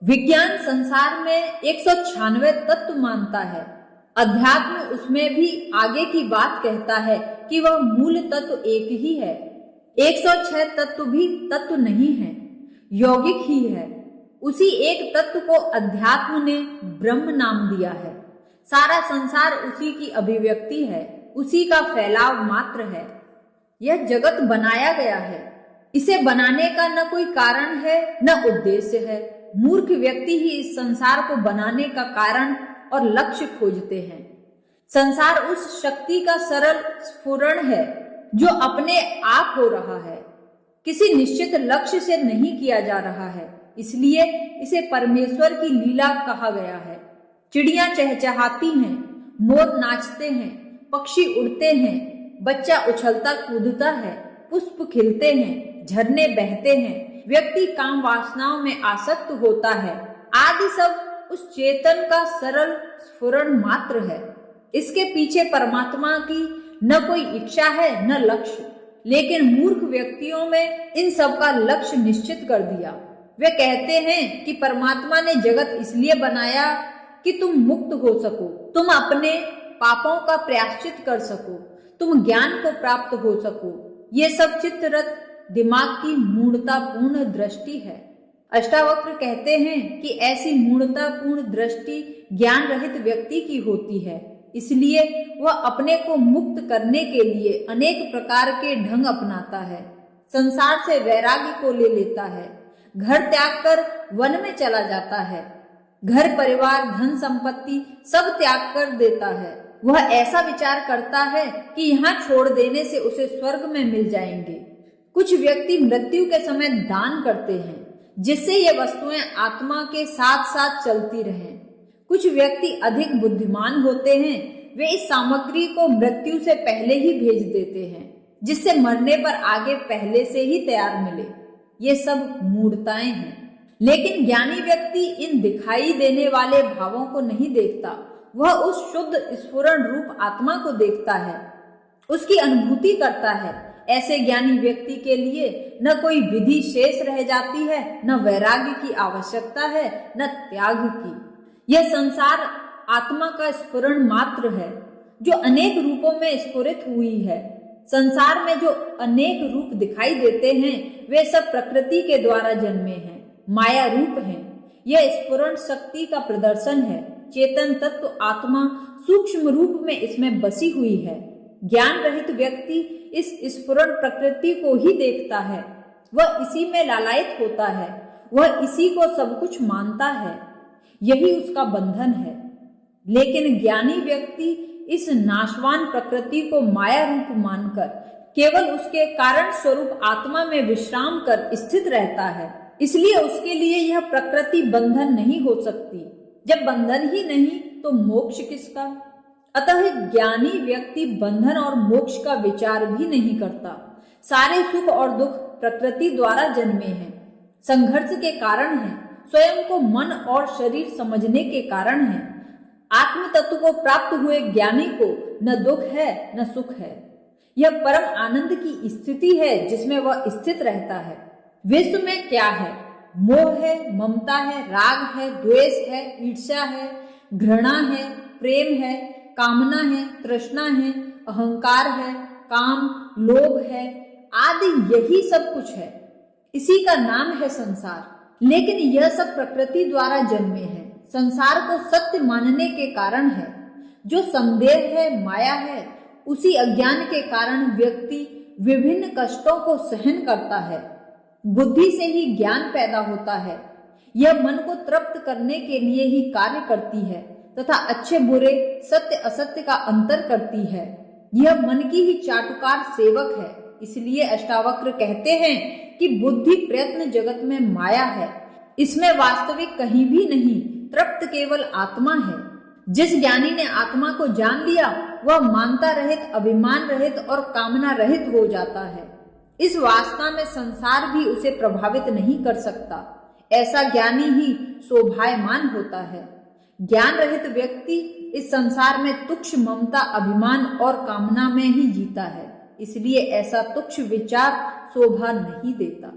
विज्ञान संसार में 196 तत्व मानता है। अध्यात्म उसमें भी आगे की बात कहता है कि वह मूल तत्व एक ही है। 106 तत्व भी तत्व नहीं है, यौगिक ही है। उसी एक तत्व को अध्यात्म ने ब्रह्म नाम दिया है। सारा संसार उसी की अभिव्यक्ति है, उसी का फैलाव मात्र है। यह जगत बनाया गया है। इसे बनाने का न कोई कारण है न उद्देश्य है। मूर्ख व्यक्ति ही इस संसार को बनाने का कारण और लक्ष्य खोजते हैं। संसार उस शक्ति का सरल स्फुरण है जो अपने आप हो रहा है, किसी निश्चित लक्ष्य से नहीं किया जा रहा है। इसलिए इसे परमेश्वर की लीला कहा गया है। चिड़ियां चहचहाती हैं, मोर नाचते हैं, पक्षी उड़ते हैं, बच्चा उछलता कूदता है, पुष्प खिलते हैं, झरने बहते हैं, व्यक्ति काम वासनाओं में आसक्त होता है, आदि सब उस चेतन का सरल स्फुरण मात्र है। इसके पीछे परमात्मा की न कोई इच्छा है न लक्ष्य। लेकिन मूर्ख व्यक्तियों में इन सब का लक्ष्य निश्चित कर दिया। वे कहते हैं कि परमात्मा ने जगत इसलिए बनाया कि तुम मुक्त हो सको, तुम अपने पापों का प्रायश्चित कर सको, तुम ज्ञान को प्राप्त हो सको। ये सब चित्तरत दिमाग की मूढ़तापूर्ण दृष्टि है। अष्टावक्र कहते हैं कि ऐसी मूढ़तापूर्ण दृष्टि ज्ञान रहित व्यक्ति की होती है। इसलिए वह अपने को मुक्त करने के लिए अनेक प्रकार के ढंग अपनाता है। संसार से वैराग्य को ले लेता है, घर त्याग कर वन में चला जाता है, घर परिवार धन संपत्ति सब त्याग कर देता है। वह ऐसा विचार करता है कि यहाँ छोड़ देने से उसे स्वर्ग में मिल जाएंगे। कुछ व्यक्ति मृत्यु के समय दान करते हैं, जिससे ये वस्तुएं आत्मा के साथ साथ चलती रहें। कुछ व्यक्ति अधिक बुद्धिमान होते हैं, वे इस सामग्री को मृत्यु से पहले ही भेज देते हैं, जिससे मरने पर आगे पहले से ही तैयार मिले। ये सब मूढ़ताएं हैं। लेकिन ज्ञानी व्यक्ति इन दिखाई देने वाले भावों को नहीं देखता। वह उस शुद्ध स्फुरण रूप आत्मा को देखता है, उसकी अनुभूति करता है। ऐसे ज्ञानी व्यक्ति के लिए न कोई विधि शेष रह जाती है, न वैराग्य की आवश्यकता है, न त्याग की। यह संसार आत्मा का स्फुरण मात्र है, जो अनेक रूपों में स्फुरित हुई है। संसार में जो अनेक रूप दिखाई देते हैं, वे सब प्रकृति के द्वारा जन्मे हैं, माया रूप हैं। यह स्फुरण शक्ति का प्रदर्शन है। चेतन तत्व आत्मा सूक्ष्म रूप में इसमें बसी हुई है। ज्ञान रहित व्यक्ति इस स्फुरण प्रकृति को ही देखता है, वह इसी में लालायित होता है, वह इसी को सब कुछ मानता है। यही उसका बंधन है। लेकिन ज्ञानी व्यक्ति इस नाशवान प्रकृति को माया रूप मानकर केवल उसके कारण स्वरूप आत्मा में विश्राम कर स्थित रहता है। इसलिए उसके लिए यह प्रकृति बंधन नहीं हो सकती। जब बंधन ही नहीं तो मोक्ष किसका? अतः ज्ञानी व्यक्ति बंधन और मोक्ष का विचार भी नहीं करता। सारे सुख और दुख प्रकृति द्वारा जन्मे हैं, संघर्ष के कारण हैं, स्वयं को मन और शरीर समझने के कारण हैं। आत्म तत्व को प्राप्त हुए ज्ञानी को न दुख है न सुख है। यह परम आनंद की स्थिति है जिसमें वह स्थित रहता है। विश्व में क्या है? मोह है, ममता है, राग है, द्वेष है, ईर्ष्या है, घृणा है, प्रेम है, कामना है, तृष्णा है, अहंकार है, काम, लोभ है, आदि यही सब कुछ है। इसी का नाम है संसार। लेकिन यह सब प्रकृति द्वारा जन्मे हैं। संसार को सत्य मानने के कारण है। जो संदेह है, माया है, उसी अज्ञान के कारण व्यक्ति विभिन्न कष्टों को सहन करता है। बुद्धि से ही ज्ञान पैदा होता है। यह मन को तृप्त करने के लिए ही कार्य करती है तथा अच्छे बुरे, सत्य असत्य का अंतर करती है। यह मन की ही चाटुकार सेवक है। इसलिए अष्टावक्र कहते हैं कि बुद्धि प्रयत्न जगत में माया है, इसमें वास्तविक कहीं भी नहीं, तृप्त केवल आत्मा है। जिस ज्ञानी ने आत्मा को जान लिया वह मानता रहित, अभिमान रहित और कामना रहित हो जाता है। इस वासना में संसार भी उसे प्रभावित नहीं कर सकता। ऐसा ज्ञानी ही शोभायमान होता है। ज्ञान रहित व्यक्ति इस संसार में तुच्छ ममता, अभिमान और कामना में ही जीता है। इसलिए ऐसा तुच्छ विचार शोभा नहीं देता।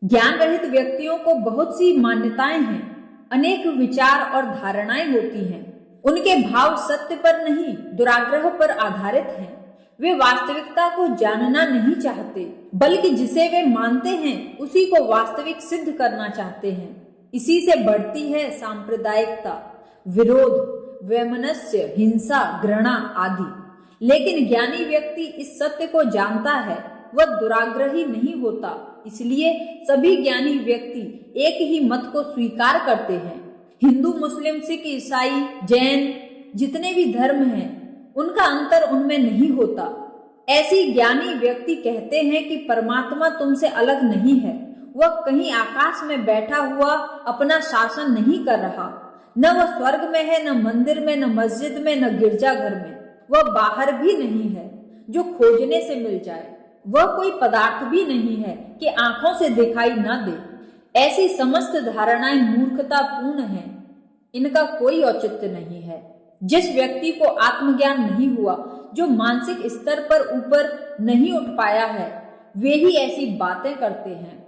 ज्ञान रहित व्यक्तियों को बहुत सी मान्यताएं हैं, अनेक विचार और धारणाएं होती हैं। उनके भाव सत्य पर नहीं, दुराग्रह पर आधारित हैं। वे वास्तविकता को जानना नहीं चाहते, बल्कि जिसे वे मानते हैं उसी को वास्तविक सिद्ध करना चाहते हैं। इसी से बढ़ती है सांप्रदायिकता, विरोध, वैमनस्य, हिंसा, घृणा आदि। लेकिन ज्ञानी व्यक्ति इस सत्य को जानता है, वह दुराग्रही नहीं होता। इसलिए सभी ज्ञानी व्यक्ति एक ही मत को स्वीकार करते हैं। हिंदू, मुस्लिम, सिख, ईसाई, जैन, जितने भी धर्म हैं, उनका अंतर उनमें नहीं होता। ऐसी ज्ञानी व्यक्ति कहते हैं कि परमात्मा तुमसे अलग नहीं है। वह कहीं आकाश में बैठा हुआ अपना शासन नहीं कर रहा। न वह स्वर्ग में है, न मंदिर में, न मस्जिद में, न गिरजाघर में। वह बाहर भी नहीं है जो खोजने से मिल जाए। वह कोई पदार्थ भी नहीं है कि आंखों से दिखाई न दे। ऐसी समस्त धारणाएं मूर्खतापूर्ण हैं। इनका कोई औचित्य नहीं है। जिस व्यक्ति को आत्मज्ञान नहीं हुआ, जो मानसिक स्तर पर ऊपर नहीं उठ पाया है, वे ही ऐसी बातें करते हैं।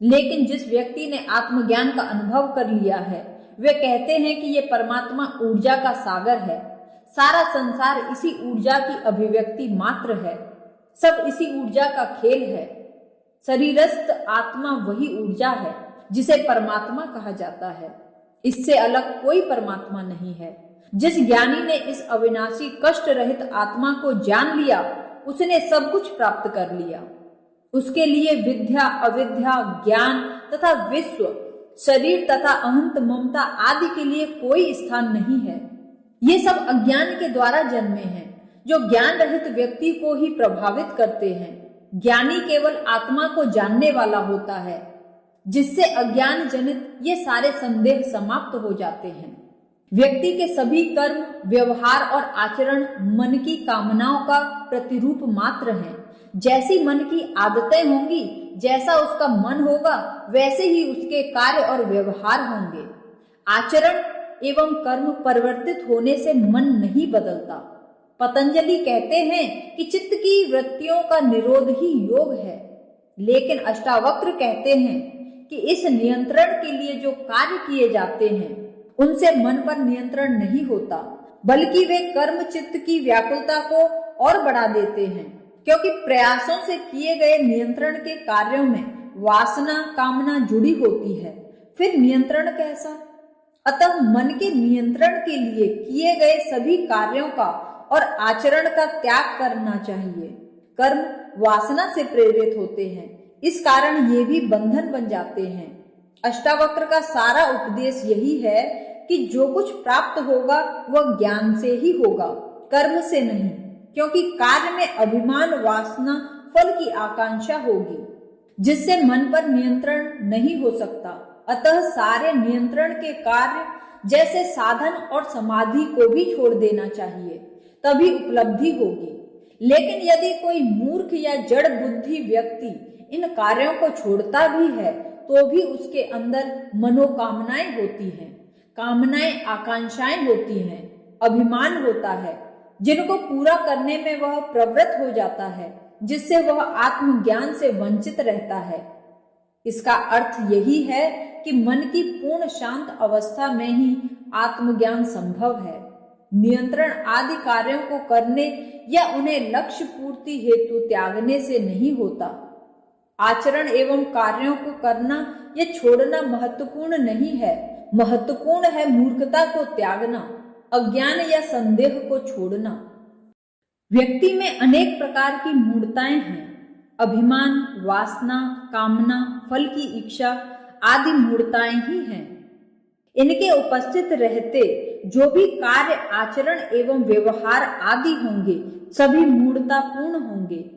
लेकिन जिस व्यक्ति ने आत्मज्ञान का अनुभव कर लिया है, वे कहते हैं कि ये परमात्मा ऊर्जा का सागर है। सारा संसार इसी ऊर्जा की अभिव्यक्ति मात्र है। सब इसी ऊर्जा का खेल है। शरीरस्थ आत्मा वही ऊर्जा है जिसे परमात्मा कहा जाता है। इससे अलग कोई परमात्मा नहीं है। जिस ज्ञानी ने इस अविनाशी कष्ट रहित आत्मा को जान लिया, उसने सब कुछ प्राप्त कर लिया। उसके लिए विद्या, अविद्या, ज्ञान तथा विश्व, शरीर तथा अहंत, ममता आदि के लिए कोई स्थान नहीं है। ये सब अज्ञान के द्वारा जन्मे हैं, जो ज्ञान रहित व्यक्ति को ही प्रभावित करते हैं। ज्ञानी केवल आत्मा को जानने वाला होता है, जिससे अज्ञान जनित ये सारे संदेह समाप्त हो जाते हैं। व्यक्ति के सभी कर्म, व्यवहार और आचरण मन की कामनाओं का प्रतिरूप मात्र हैं। जैसी मन की आदतें होंगी, जैसा उसका मन होगा, वैसे ही उसके कार्य और व्यवहार होंगे। आचरण एवं कर्म परिवर्तित होने से मन नहीं बदलता। पतंजलि कहते हैं कि चित्त की वृत्तियों का निरोध ही योग है। लेकिन अष्टावक्र कहते हैं कि इस नियंत्रण के लिए जो कार्य किए जाते हैं, उनसे मन पर नियंत्रण नहीं होता, बल्कि वे कर्म चित्त की व्याकुलता को और बढ़ा देते हैं। क्योंकि प्रयासों से किए गए नियंत्रण के कार्यों में वासना, कामना जुड़ी होती है। फिर नियंत्रण कैसा? अतः मन के नियंत्रण के लिए किए गए सभी कार्यों का और आचरण का त्याग करना चाहिए। कर्म वासना से प्रेरित होते हैं, इस कारण ये भी बंधन बन जाते हैं। अष्टावक्र का सारा उपदेश यही है कि जो कुछ प्राप्त होगा वह ज्ञान से ही होगा, कर्म से नहीं। क्योंकि कार्य में अभिमान, वासना, फल की आकांक्षा होगी, जिससे मन पर नियंत्रण नहीं हो सकता। अतः सारे नियंत्रण के कार्य जैसे साधन और समाधि को भी छोड़ देना चाहिए, तभी उपलब्धि होगी। लेकिन यदि कोई मूर्ख या जड़ बुद्धि व्यक्ति इन कार्यों को छोड़ता भी है, तो भी उसके अंदर मनोकामनाएं होती हैं, कामनाएं, आकांक्षाएं होती हैं, अभिमान होता है, जिनको पूरा करने में वह प्रवृत्त हो जाता है, जिससे वह आत्मज्ञान से वंचित रहता है। इसका अर्थ यही है कि मन की पूर्ण शांत अवस्था में ही आत्मज्ञान संभव है। नियंत्रण आदि कार्यों को करने या उन्हें लक्ष्य पूर्ति हेतु त्यागने से नहीं होता। आचरण एवं कार्यों को करना या छोड़ना महत्वपूर्ण नहीं है, महत्वपूर्ण है मूर्खता को त्यागना, अज्ञान या संदेह को छोड़ना। व्यक्ति में अनेक प्रकार की मूढ़ताएं हैं। अभिमान, वासना, कामना, फल की इच्छा आदि मूढ़ताएं ही हैं। इनके उपस्थित रहते जो भी कार्य, आचरण एवं व्यवहार आदि होंगे सभी मूढ़तापूर्ण होंगे।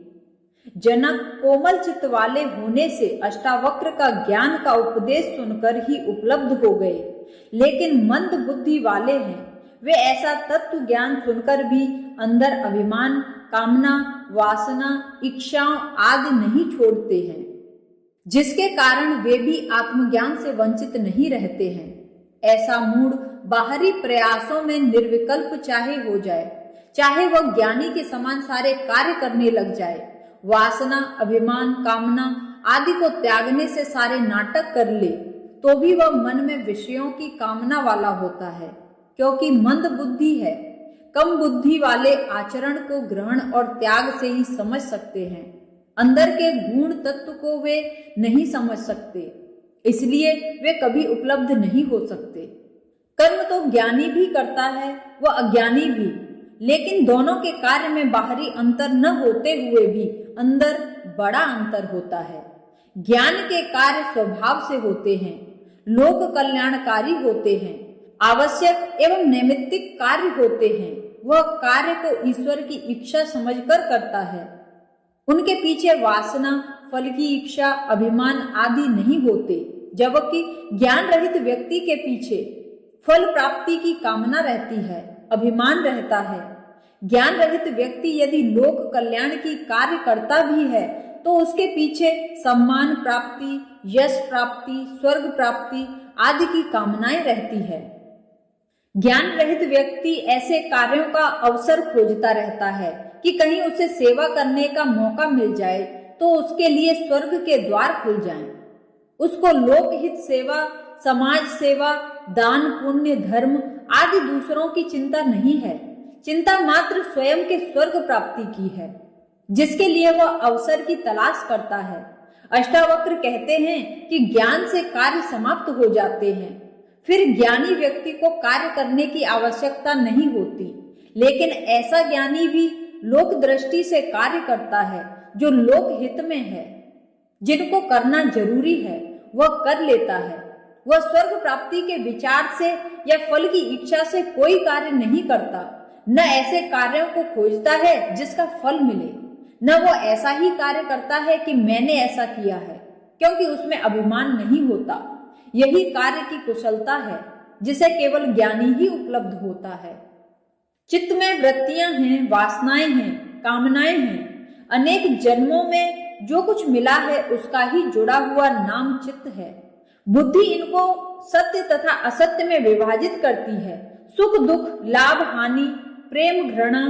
जनक कोमल चित्त वाले होने से अष्टावक्र का ज्ञान का उपदेश सुनकर ही उपलब्ध हो गए, लेकिन मंद बुद्धि वाले हैं, वे ऐसा तत्व ज्ञान सुनकर भी अंदर अभिमान, कामना, वासना, इच्छाओं आदि नहीं छोड़ते हैं, जिसके कारण वे भी आत्मज्ञान से वंचित नहीं रहते हैं। ऐसा मूढ़ बाहरी प्रयासों में निर्विकल्प चाहे हो जाए, चाहे वह ज्ञानी के समान सारे कार्य करने लग जाए, वासना, अभिमान, कामना आदि को त्यागने से सारे नाटक कर ले, तो भी वह मन में विषयों की कामना वाला होता है, क्योंकि मंद बुद्धि है। कम बुद्धि वाले आचरण को ग्रहण और त्याग से ही समझ सकते हैं, अंदर के गुण तत्व को वे नहीं समझ सकते, इसलिए वे कभी उपलब्ध नहीं हो सकते। कर्म तो ज्ञानी भी करता है व अज्ञानी भी, लेकिन दोनों के कार्य में बाहरी अंतर न होते हुए भी अंदर बड़ा अंतर होता है। ज्ञान के कार्य स्वभाव से होते हैं, लोक कल्याणकारी होते हैं, आवश्यक एवं नैमित्तिक कार्य होते हैं। वह कार्य को ईश्वर की इच्छा समझकर करता है। उनके पीछे वासना, फल की इच्छा, अभिमान आदि नहीं होते, जबकि ज्ञान रहित व्यक्ति के पीछे फल प्राप्ति की कामना रहती है, अभिमान रहता है। ज्ञान रहित व्यक्ति यदि लोक कल्याण की कार्य करता भी है तो उसके पीछे सम्मान प्राप्ति, यश प्राप्ति, स्वर्ग प्राप्ति आदि की कामनाएं रहती है। ज्ञान रहित व्यक्ति ऐसे कार्यों का अवसर खोजता रहता है कि कहीं उसे सेवा करने का मौका मिल जाए तो उसके लिए स्वर्ग के द्वार खुल जाएं। उसको लोकहित सेवा, समाज सेवा, दान, पुण्य, धर्म आदि दूसरों की चिंता नहीं है, चिंता मात्र स्वयं के स्वर्ग प्राप्ति की है, जिसके लिए वह अवसर की तलाश करता है। अष्टावक्र कहते हैं कि ज्ञान से कार्य समाप्त हो जाते हैं, फिर ज्ञानी व्यक्ति को कार्य करने की आवश्यकता नहीं होती। लेकिन ऐसा ज्ञानी भी लोक दृष्टि से कार्य करता है जो लोक हित में है। जिनको करना जरूरी है वह कर लेता है। वह स्वर्ग प्राप्ति के विचार से या फल की इच्छा से कोई कार्य नहीं करता, न ऐसे कार्यों को खोजता है जिसका फल मिले, न वो ऐसा ही कार्य करता है कि मैंने ऐसा किया है, क्योंकि उसमें अभिमान नहीं होता। यही कार्य की कुशलता है जिसे केवल ज्ञानी ही उपलब्ध होता है। चित्त में वृत्तियां हैं, वासनाएं हैं, कामनाएं हैं। अनेक जन्मों में जो कुछ मिला है उसका ही जुड़ा हुआ नाम चित्त है। बुद्धि इनको सत्य तथा असत्य में विभाजित करती है, सुख दुख, लाभ हानि, प्रेम घृणा,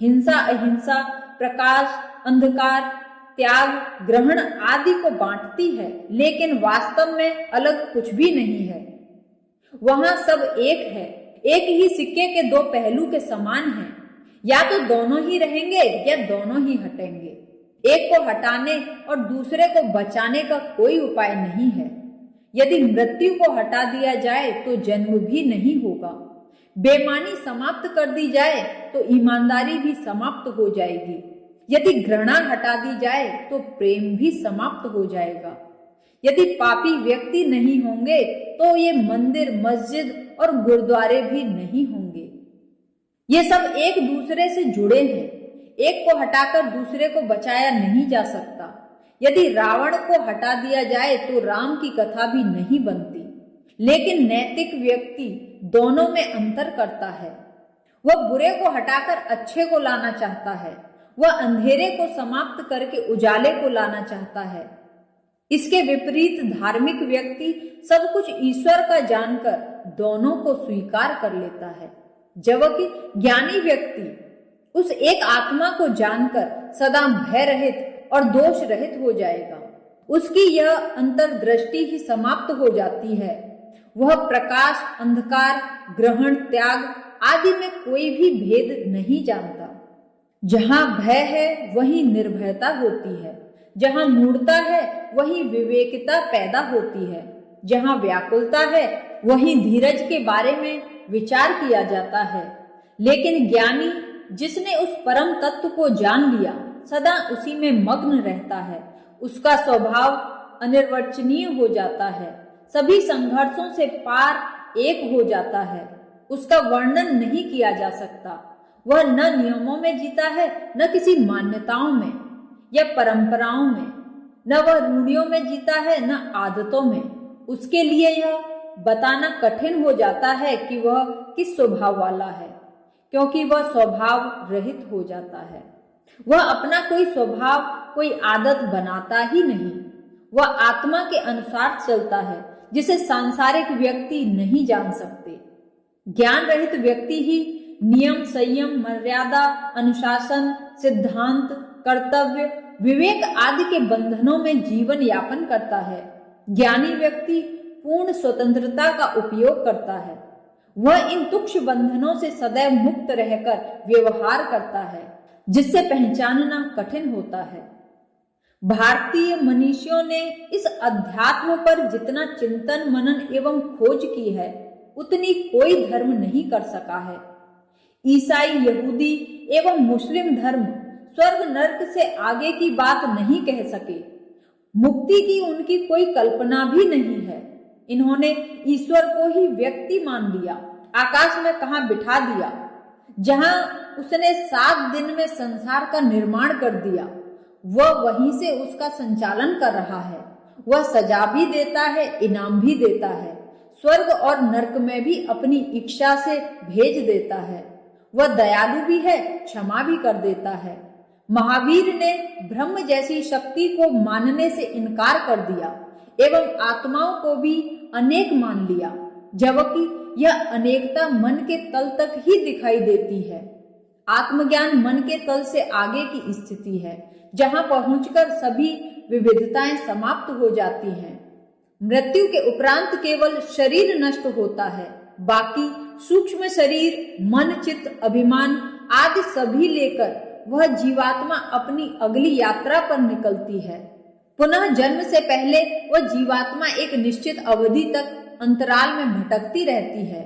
हिंसा अहिंसा, प्रकाश अंधकार, त्याग ग्रहण आदि को बांटती है, लेकिन वास्तव में अलग कुछ भी नहीं है। वहां सब एक है, एक ही सिक्के के दो पहलू के समान हैं। या तो दोनों ही रहेंगे या दोनों ही हटेंगे। एक को हटाने और दूसरे को बचाने का कोई उपाय नहीं है। यदि मृत्यु को हटा दिया जाए तो जन्म भी नहीं होगा। बेईमानी समाप्त कर दी जाए तो ईमानदारी भी समाप्त हो जाएगी। यदि घृणा हटा दी जाए तो प्रेम भी समाप्त हो जाएगा। यदि पापी व्यक्ति नहीं होंगे तो ये मंदिर, मस्जिद और गुरुद्वारे भी नहीं होंगे। ये सब एक दूसरे से जुड़े हैं। एक को हटाकर दूसरे को बचाया नहीं जा सकता। यदि रावण को हटा दिया जाए तो राम की कथा भी नहीं बनती। लेकिन नैतिक व्यक्ति दोनों में अंतर करता है। वह बुरे को हटाकर अच्छे को लाना चाहता है। वह अंधेरे को समाप्त करके उजाले को लाना चाहता है। इसके विपरीत धार्मिक व्यक्ति सब कुछ ईश्वर का जानकर दोनों को स्वीकार कर लेता है, जबकि ज्ञानी व्यक्ति उस एक आत्मा को जानकर सदा भय रहित और दोष रहित हो जाएगा। उसकी यह अंतर्दृष्टि ही समाप्त हो जाती है। वह प्रकाश, अंधकार, ग्रहण, त्याग आदि में कोई भी भेद नहीं जानता। जहां भय है वहीं निर्भयता होती है। जहां मूढ़ता है वहीं विवेकिता पैदा होती है। जहां व्याकुलता है वहीं धीरज के बारे में विचार किया जाता है। लेकिन ज्ञानी जिसने उस परम तत्व को जान लिया सदा उसी में मग्न रहता है। उसका स्वभाव अनिर्वचनीय हो जाता है, सभी संघर्षों से पार एक हो जाता है। उसका वर्णन नहीं किया जा सकता। वह न नियमों में जीता है, न किसी मान्यताओं में या परंपराओं में, न वह रूढ़ियों में जीता है, न आदतों में। उसके लिए यह बताना कठिन हो जाता है कि वह किस स्वभाव वाला है, क्योंकि वह स्वभाव रहित हो जाता है। वह अपना कोई स्वभाव, कोई आदत बनाता ही नहीं। वह आत्मा के अनुसार चलता है, जिसे सांसारिक व्यक्ति नहीं जान सकते। ज्ञान रहित व्यक्ति ही नियम, संयम, मर्यादा, अनुशासन, सिद्धांत, कर्तव्य, विवेक आदि के बंधनों में जीवन यापन करता है। ज्ञानी व्यक्ति पूर्ण स्वतंत्रता का उपयोग करता है। वह इन तुक्ष बंधनों से सदैव मुक्त रहकर व्यवहार करता है, जिससे पहचानना कठिन होता है। भारतीय मनीषियों ने इस अध्यात्म पर जितना चिंतन, मनन एवं खोज की है, उतनी कोई धर्म नहीं कर सका है। ईसाई, यहूदी एवं मुस्लिम धर्म स्वर्ग नर्क से आगे की बात नहीं कह सके। मुक्ति की उनकी कोई कल्पना भी नहीं है। इन्होंने ईश्वर को ही व्यक्ति मान लिया, आकाश में कहाँ बिठा दिया, जहां उसने 7 दिन में संसार का निर्माण कर दिया, वह वहीं से उसका संचालन कर रहा है। वह सजा भी देता है, इनाम भी देता है, स्वर्ग और नरक में भी अपनी इच्छा से भेज देता है। वह दयालु भी है, क्षमा भी कर देता है। महावीर ने ब्रह्म जैसी शक्ति को मानने से इनकार कर दिया एवं आत्माओं को भी अनेक मान लिया, जबकि यह अनेकता मन के तल तक ही दिखाई देती है। आत्मज्ञान मन के तल से आगे की स्थिति है, जहां पहुंचकर सभी विविधताएं समाप्त हो जाती हैं। मृत्यु के उपरांत केवल शरीर नष्ट होता है, बाकी सूक्ष्म शरीर, मन, चित्त, अभिमान आदि सभी लेकर वह जीवात्मा अपनी अगली यात्रा पर निकलती है। पुनः जन्म से पहले वह जीवात्मा एक निश्चित अवधि तक अंतराल में भटकती रहती है।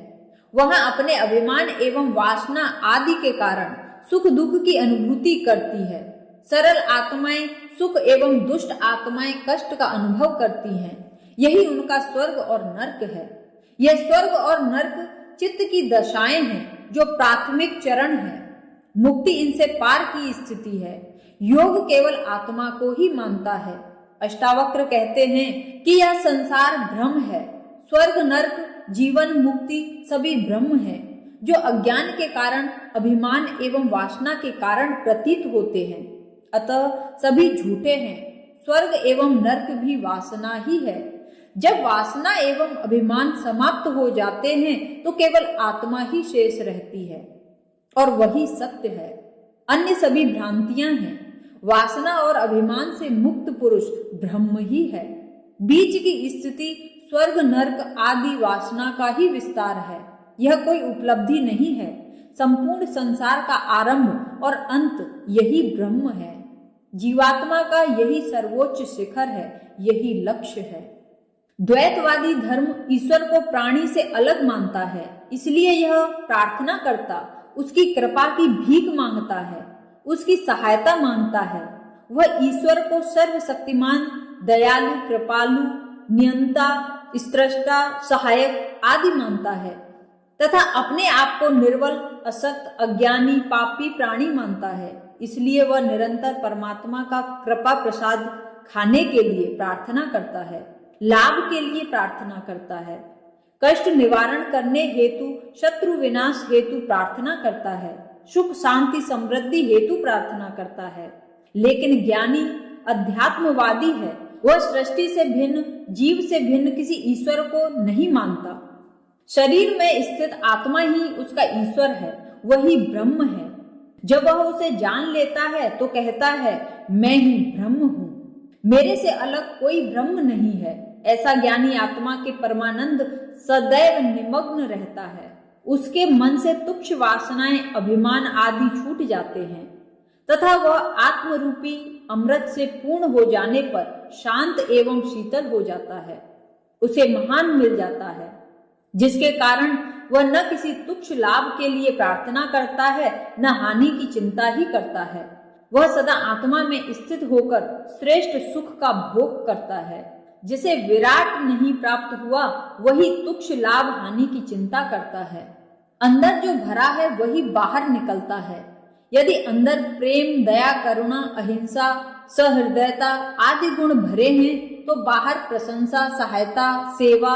वहां अपने अभिमान एवं वासना आदि के कारण सुख दुख की अनुभूति करती है। सरल आत्माएं सुख एवं दुष्ट आत्माएं कष्ट का अनुभव करती हैं। यही उनका स्वर्ग और नर्क है। यह स्वर्ग और नर्क चित्त की दशाएं हैं, जो प्राथमिक चरण है। मुक्ति इनसे पार की स्थिति है। योग केवल आत्मा को ही मानता है। अष्टावक्र कहते हैं कि यह संसार भ्रम है। स्वर्ग, नर्क, जीवन, मुक्ति सभी ब्रह्म है, जो अज्ञान के कारण, अभिमान एवं वासना के कारण प्रतीत होते हैं। अतः सभी झूठे हैं। स्वर्ग एवं नर्क भी वासना ही है। जब वासना एवं अभिमान समाप्त हो जाते हैं तो केवल आत्मा ही शेष रहती है और वही सत्य है। अन्य सभी भ्रांतियां हैं। वासना और अभिमान से मुक्त पुरुष ब्रह्म ही है। बीच की स्थिति स्वर्ग, नर्क आदि वासना का ही विस्तार है। यह कोई उपलब्धि नहीं है। संपूर्ण संसार का आरंभ और अंत यही ब्रह्म है। जीवात्मा का यही सर्वोच्च शिखर है, यही लक्ष्य है। द्वैतवादी धर्म ईश्वर को प्राणी से अलग मानता है, इसलिए यह प्रार्थना करता, उसकी कृपा की भीख मांगता है, उसकी सहायता मांगता है। वह ईश्वर को सर्वशक्तिमान, दयालु, कृपालु, नियंता, स्रष्टा, सहायक आदि मानता है तथा अपने आप को निर्बल, असक्त, अज्ञानी, पापी प्राणी मानता है। इसलिए वह निरंतर परमात्मा का कृपा प्रसाद खाने के लिए प्रार्थना करता है, लाभ के लिए प्रार्थना करता है, कष्ट निवारण करने हेतु, शत्रु विनाश हेतु प्रार्थना करता है, सुख शांति समृद्धि हेतु प्रार्थना करता है। लेकिन ज्ञानी अध्यात्मवादी है। वह सृष्टि से भिन्न, जीव से भिन्न किसी ईश्वर को नहीं मानता। शरीर में स्थित आत्मा ही उसका ईश्वर है, वही ब्रह्म है। जब वह उसे जान लेता है तो कहता है, मैं ही ब्रह्म हूँ, मेरे से अलग कोई ब्रह्म नहीं है। ऐसा ज्ञानी आत्मा के परमानंद सदैव निमग्न रहता है। उसके मन से तुच्छ वासनाएं, अभिमान आदि छूट जाते हैं तथा वह आत्मरूपी अमृत से पूर्ण हो जाने पर शांत एवं शीतल हो जाता है। उसे महान मिल जाता है। जिसके कारण वह न किसी तुच्छ लाभ के लिए प्रार्थना करता है, न हानि की चिंता ही करता है। वह सदा आत्मा में स्थित होकर श्रेष्ठ सुख का भोग करता है। जिसे विराट नहीं प्राप्त हुआ वही तुच्छ लाभ हानि की चिंता करता है। अंदर जो भरा है वही बाहर निकलता है। यदि अंदर प्रेम, दया, करुणा, अहिंसा, सहृदयता आदि गुण भरे हैं तो बाहर प्रशंसा, सहायता, सेवा,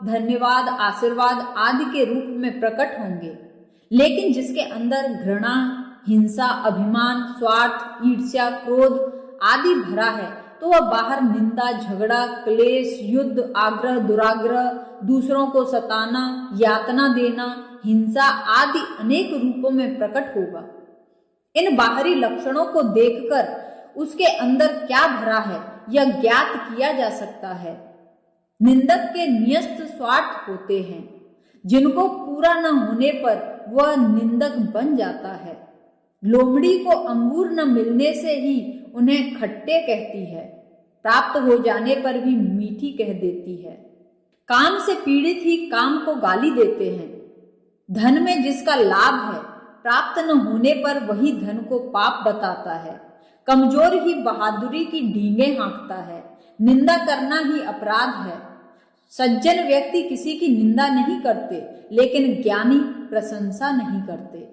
धन्यवाद, आशीर्वाद आदि के रूप में प्रकट होंगे। लेकिन जिसके अंदर घृणा, हिंसा, अभिमान, स्वार्थ, ईर्ष्या, क्रोध आदि भरा है तो वह बाहर निंदा, झगड़ा, क्लेश, युद्ध, आग्रह, दुराग्रह, दूसरों को सताना, यातना देना, हिंसा आदि अनेक रूपों में प्रकट होगा। इन बाहरी लक्षणों को देखकर उसके अंदर क्या भरा है यह ज्ञात किया जा सकता है। निंदक के न्यस्त स्वार्थ होते हैं, जिनको पूरा न होने पर वह निंदक बन जाता है। लोमड़ी को अंगूर न मिलने से ही उन्हें खट्टे कहती है, प्राप्त हो जाने पर भी मीठी कह देती है। काम से पीड़ित ही काम को गाली देते हैं। धन में जिसका लाभ है प्राप्त न होने पर वही धन को पाप बताता है। कमजोर ही बहादुरी की ढींगे हाँकता है। निंदा करना ही अपराध है। सज्जन व्यक्ति किसी की निंदा नहीं करते, लेकिन ज्ञानी प्रशंसा नहीं करते।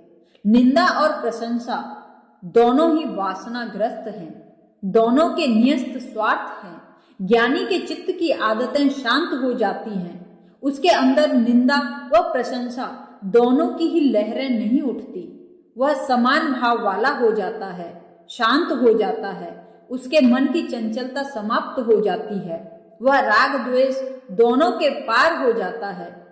निंदा और प्रशंसा दोनों ही वासनाग्रस्त हैं, दोनों के न्यस्त स्वार्थ हैं। ज्ञानी के चित्त की आदतें शांत हो जाती हैं। उसके अंदर निंदा व प्रशंसा दोनों की ही लहरें नहीं उठती। वह समान भाव वाला हो जाता है, शांत हो जाता है। उसके मन की चंचलता समाप्त हो जाती है। वह राग द्वेष दोनों के पार हो जाता है,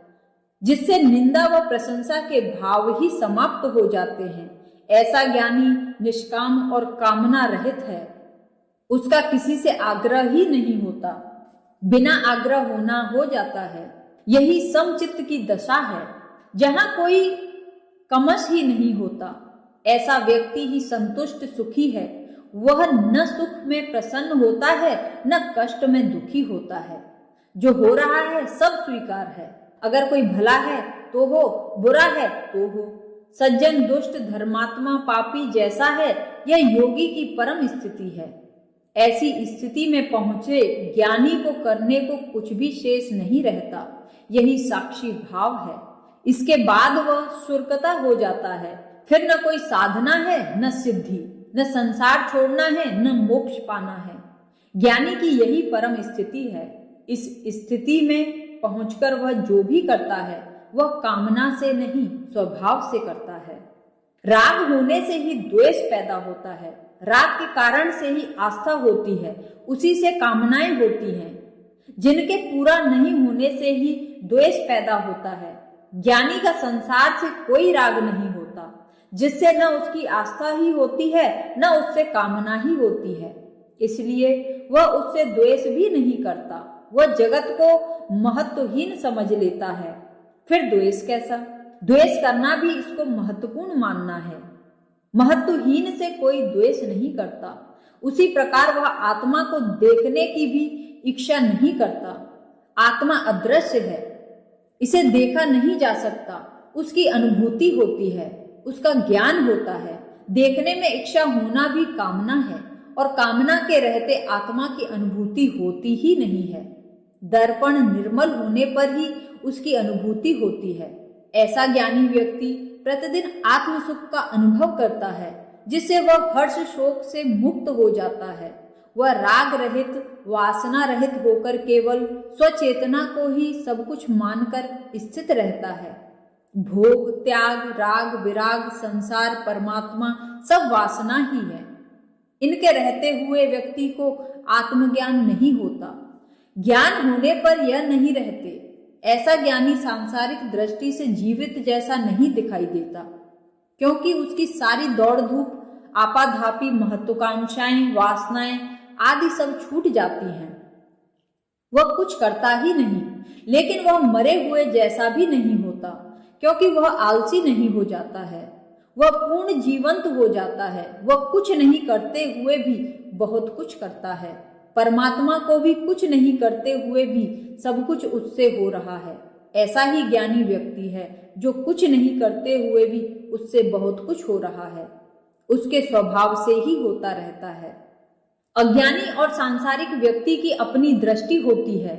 जिससे निंदा व प्रशंसा के भाव ही समाप्त हो जाते हैं। ऐसा ज्ञानी निष्काम और कामना रहित है। उसका किसी से आग्रह ही नहीं होता, बिना आग्रह होना हो जाता है। यही समचित्त की दशा है, जहां कोई कमश ही नहीं होता। ऐसा व्यक्ति ही संतुष्ट सुखी है। वह न सुख में प्रसन्न होता है, न कष्ट में दुखी होता है। जो हो रहा है सब स्वीकार है। अगर कोई भला है तो हो, बुरा है तो हो। सज्जन, दुष्ट, धर्मात्मा, पापी जैसा है यह योगी की परम स्थिति है। ऐसी स्थिति में पहुंचे ज्ञानी को करने को कुछ भी शेष नहीं रहता। यही साक्षी भाव है। इसके बाद वह सुरकता हो जाता है। फिर न कोई साधना है, न सिद्धि, न संसार छोड़ना है, न मोक्ष पाना है। ज्ञानी की यही परम स्थिति है। इस स्थिति में पहुंचकर वह जो भी करता है वह कामना से नहीं, स्वभाव से करता है। राग होने से ही द्वेष पैदा होता है। राग के कारण से ही आस्था होती है, उसी से कामनाएं होती हैं। जिनके पूरा नहीं होने से ही द्वेष पैदा होता है। ज्ञानी का संसार से कोई राग नहीं होता, जिससे न उसकी आस्था ही होती है, न उससे कामना ही होती है। इसलिए वह उससे द्वेष भी नहीं करता। वह जगत को महत्वहीन समझ लेता है। फिर द्वेष कैसा? द्वेष करना भी इसको महत्वपूर्ण मानना है। महत्वहीन से कोई द्वेष नहीं करता। उसी प्रकार वह आत्मा को देखने की भी इच्छा नहीं करता। आत्मा अदृश्य है, इसे देखा नहीं जा सकता। उसकी अनुभूति होती है, उसका ज्ञान होता है। देखने में इच्छा होना भी कामना है, और कामना के रहते आत्मा की अनुभूति होती ही नहीं है। दर्पण निर्मल होने पर ही उसकी अनुभूति होती है। ऐसा ज्ञानी व्यक्ति प्रतिदिन आत्म सुख का अनुभव करता है, जिससे वह हर्ष शोक से मुक्त हो जाता है। वह राग रहित, वासना रहित होकर केवल स्वचेतना को ही सब कुछ मानकर स्थित रहता है। भोग, त्याग, राग, विराग, संसार, परमात्मा सब वासना ही है। इनके रहते हुए व्यक्ति को आत्मज्ञान नहीं होता। ज्ञान होने पर यह नहीं रहते। ऐसा ज्ञानी सांसारिक दृष्टि से जीवित जैसा नहीं दिखाई देता, क्योंकि उसकी सारी दौड़ धूप, आपाधापी, महत्वाकांक्षाएं, वासनाएं आदि सब छूट जाती हैं। वह कुछ करता ही नहीं, लेकिन वह मरे हुए जैसा भी नहीं होता, क्योंकि वह आलसी नहीं हो जाता है। वह पूर्ण जीवंत हो जाता है। वह कुछ नहीं करते हुए भी बहुत कुछ करता है। परमात्मा को भी कुछ नहीं करते हुए भी सब कुछ उससे हो रहा है। ऐसा ही ज्ञानी व्यक्ति है जो कुछ नहीं करते हुए भी उससे बहुत कुछ हो रहा है, उसके स्वभाव से ही होता रहता है। अज्ञानी और सांसारिक व्यक्ति की अपनी दृष्टि होती है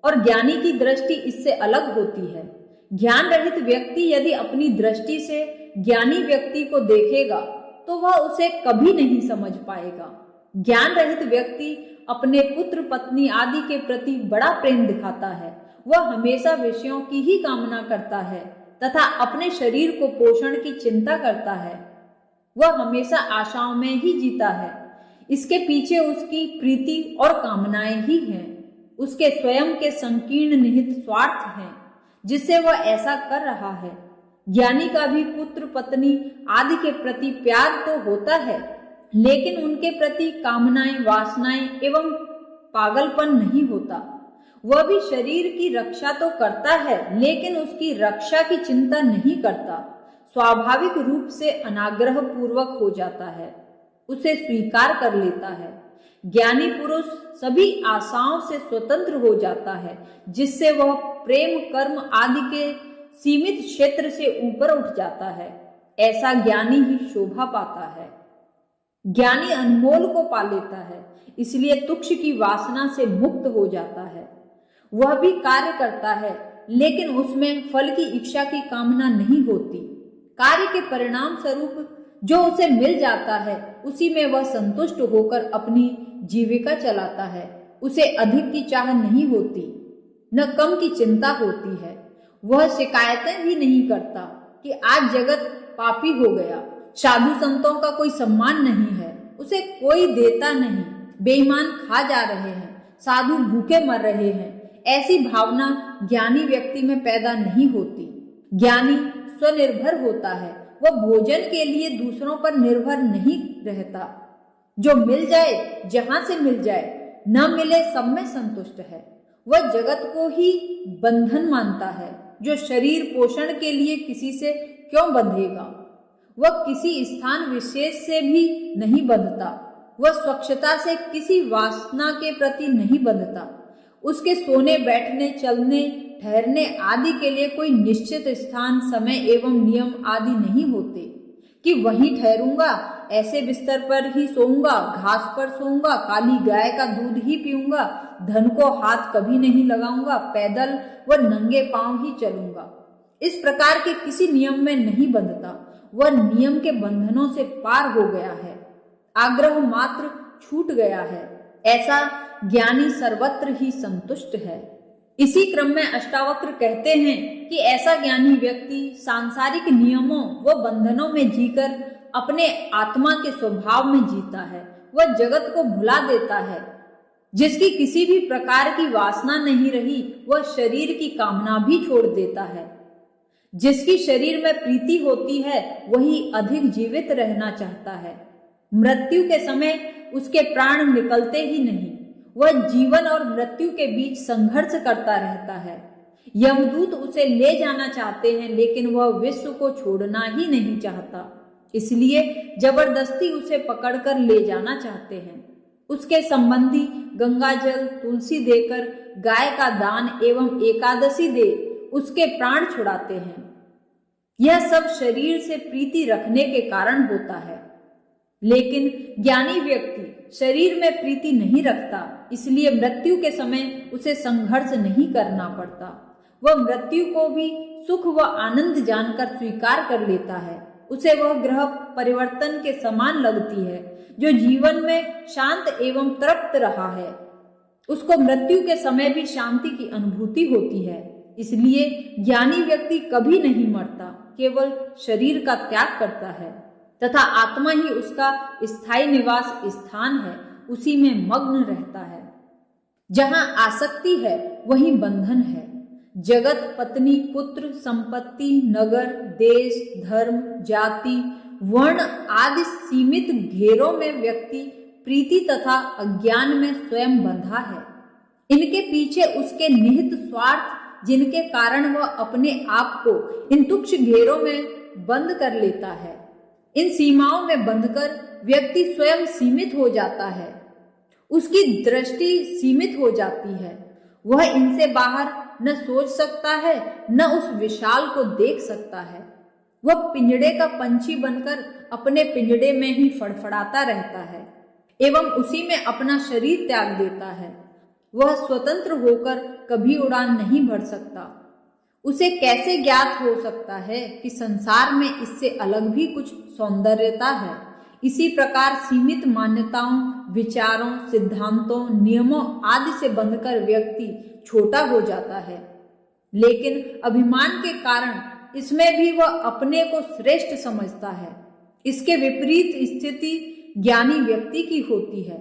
और ज्ञानी की दृष्टि इससे अलग होती है। ज्ञान रहित व्यक्ति यदि अपनी दृष्टि से ज्ञानी व्यक्ति को देखेगा तो वह उसे कभी नहीं समझ पाएगा। ज्ञान रहित व्यक्ति अपने पुत्र पत्नी आदि के प्रति बड़ा प्रेम दिखाता है। वह हमेशा विषयों की ही कामना करता है तथा अपने शरीर को पोषण की चिंता करता है। वह हमेशा आशाओं में ही जीता है। इसके पीछे उसकी प्रीति और कामनाएं ही हैं। उसके स्वयं के संकीर्ण निहित स्वार्थ हैं जिससे वह ऐसा कर रहा है। ज्ञानी का भी पुत्र पत्नी आदि के प्रति प्यार तो होता है, लेकिन उनके प्रति कामनाएं, वासनाएं एवं पागलपन नहीं होता। वह भी शरीर की रक्षा तो करता है, लेकिन उसकी रक्षा की चिंता नहीं करता। स्वाभाविक रूप से अनाग्रह पूर्वक हो जाता है, उसे स्वीकार कर लेता है। ज्ञानी पुरुष सभी आशाओं से स्वतंत्र हो जाता है, जिससे वह प्रेम, कर्म आदि के सीमित क्षेत्र से ऊपर उठ जाता है। ऐसा ज्ञानी ही शोभा पाता है। ज्ञानी अनमोल को पा लेता है, इसलिए तुक्ष की वासना से मुक्त हो जाता है। वह भी कार्य करता है, लेकिन उसमें फल की इच्छा की कामना नहीं होती। कार्य के परिणाम स्वरूप जो उसे मिल जाता है उसी में वह संतुष्ट होकर अपनी जीविका चलाता है। उसे अधिक की चाह नहीं होती, न कम की चिंता होती है। वह शिकायतें भी नहीं करता कि आज जगत पापी हो गया, साधु संतों का कोई सम्मान नहीं है, उसे कोई देता नहीं, बेईमान खा जा रहे हैं, साधु भूखे मर रहे हैं। ऐसी भावना ज्ञानी व्यक्ति में पैदा नहीं होती। ज्ञानी स्वनिर्भर होता है। वह भोजन के लिए दूसरों पर निर्भर नहीं रहता। जो मिल जाए, जहां से मिल जाए, न मिले सब में संतुष्ट है। वह जगत को ही बंधन मानता है। जो शरीर पोषण के लिए किसी से क्यों बंधेगा? वह किसी स्थान विशेष से भी नहीं बंधता। वह स्वच्छता से किसी वासना के प्रति नहीं बंधता। उसके सोने, बैठने, चलने, ठहरने आदि के लिए कोई निश्चित स्थान, समय एवं नियम आदि नहीं होते कि वहीं ठहरूंगा, ऐसे बिस्तर पर ही सोऊंगा, घास पर सोऊंगा, काली गाय का दूध ही पीऊंगा, धन को हाथ कभी नहीं लगाऊंगा, पैदल व नंगे पांव ही चलूंगा। इस प्रकार के किसी नियम में नहीं बंधता। वह नियम के बंधनों से पार हो गया है, आग्रह मात्र छूट गया है। ऐसा ज्ञानी सर्वत्र ही संतुष्ट है। इसी क्रम में अष्टावक्र कहते हैं कि ऐसा ज्ञानी व्यक्ति सांसारिक नियमों व बंधनों में जीकर अपने आत्मा के स्वभाव में जीता है। वह जगत को भुला देता है। जिसकी किसी भी प्रकार की वासना नहीं रही, वह शरीर की कामना भी छोड़ देता है। जिसकी शरीर में प्रीति होती है, वही अधिक जीवित रहना चाहता है। मृत्यु के समय उसके प्राण निकलते ही नहीं। वह जीवन और मृत्यु के बीच संघर्ष करता रहता है। यमदूत उसे ले जाना चाहते हैं, लेकिन वह विश्व को छोड़ना ही नहीं चाहता, इसलिए जबरदस्ती उसे पकड़कर ले जाना चाहते हैं। उसके संबंधी गंगाजल, तुलसी देकर, गाय का दान एवं एकादशी दे उसके प्राण छुड़ाते हैं। यह सब शरीर से प्रीति रखने के कारण होता है। लेकिन ज्ञानी व्यक्ति शरीर में प्रीति नहीं रखता, इसलिए मृत्यु के समय उसे संघर्ष नहीं करना पड़ता। वह मृत्यु को भी सुख व आनंद जानकर स्वीकार कर लेता है। उसे वह ग्रह परिवर्तन के समान लगती है। जो जीवन में शांत एवं तृप्त रहा है, उसको मृत्यु के समय भी शांति की अनुभूति होती है। इसलिए ज्ञानी व्यक्ति कभी नहीं मरता, केवल शरीर का त्याग करता है तथा आत्मा ही उसका स्थायी निवास स्थान है। उसी में मग्न रहता है। जहां आसक्ति है वहीं बंधन है। जगत, पत्नी, पुत्र, संपत्ति, नगर, देश, धर्म, जाति, वर्ण आदि सीमित घेरों में व्यक्ति प्रीति तथा अज्ञान में स्वयं बंधा है। इनके पीछे उसके निहित स्वार्थ, जिनके कारण वह अपने आप को इन तुच्छ घेरों में बंद कर लेता है। इन सीमाओं में बंधकर व्यक्ति स्वयं सीमित हो जाता है। उसकी दृष्टि सीमित हो जाती है। वह इनसे बाहर न सोच सकता है, न उस विशाल को देख सकता है। वह पिंजड़े का पंछी बनकर अपने पिंजड़े में ही फड़फड़ाता रहता है एवं उसी में अपना शरीर त्याग देता है। वह स्वतंत्र होकर कभी उड़ान नहीं भर सकता। उसे कैसे ज्ञात हो सकता है कि संसार में इससे अलग भी कुछ सौंदर्यता है। इसी प्रकार सीमित मान्यताओं, विचारों, सिद्धांतों, नियमों आदि से बंधकर व्यक्ति छोटा हो जाता है, लेकिन अभिमान के कारण इसमें भी वह अपने को श्रेष्ठ समझता है। इसके विपरीत स्थिति ज्ञानी व्यक्ति की होती है।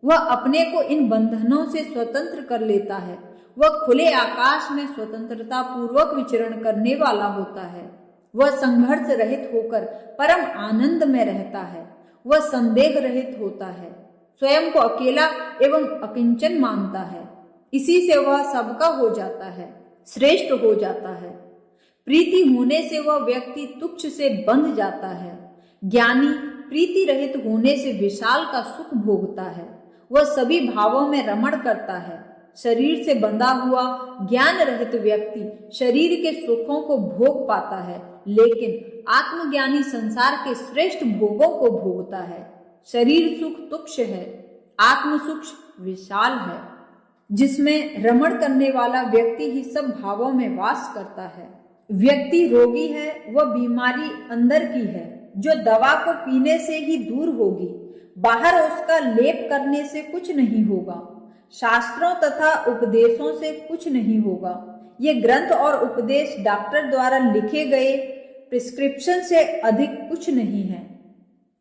वह अपने को इन बंधनों से स्वतंत्र कर लेता है। वह खुले आकाश में स्वतंत्रता पूर्वक विचरण करने वाला होता है। वह संघर्ष रहित होकर परम आनंद में रहता है। वह संदेह रहित होता है, स्वयं को अकेला एवं अकिंचन मानता है। इसी से वह सबका हो जाता है, श्रेष्ठ हो जाता है। प्रीति होने से वह व्यक्ति तुच्छ से बंध जाता है। ज्ञानी प्रीति रहित होने से विशाल का सुख भोगता है। वह सभी भावों में रमण करता है। शरीर से बंधा हुआ ज्ञान रहित व्यक्ति शरीर के सुखों को भोग पाता है, लेकिन आत्मज्ञानी संसार के श्रेष्ठ भोगों को भोगता है। शरीर सुख तुच्छ है, आत्म सुख विशाल है, जिसमें रमण करने वाला व्यक्ति ही सब भावों में वास करता है। व्यक्ति रोगी है, वह बीमारी अंदर की है, जो दवा को पीने से ही दूर होगी, बाहर उसका लेप करने से कुछ नहीं होगा। शास्त्रों तथा उपदेशों से कुछ नहीं होगा। ये ग्रंथ और उपदेश डॉक्टर द्वारा लिखे गए प्रिस्क्रिप्शन से अधिक कुछ नहीं है।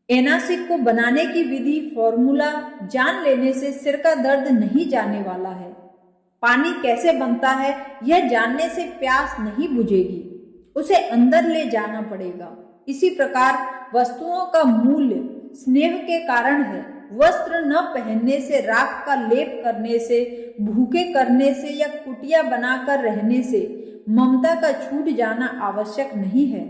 एनासिक को बनाने की विधि फॉर्मूला जान लेने से सिर का दर्द नहीं जाने वाला है। पानी कैसे बनता है यह जानने से प्यास नहीं बुझेगी, उसे अंदर ले जाना पड़ेगा। इसी प्रकार वस्तुओं का मूल्य स्नेह के कारण है। वस्त्र न पहनने से, राख का लेप करने से, भूखे करने से या कुटिया बनाकर रहने से ममता का छूट जाना आवश्यक नहीं है।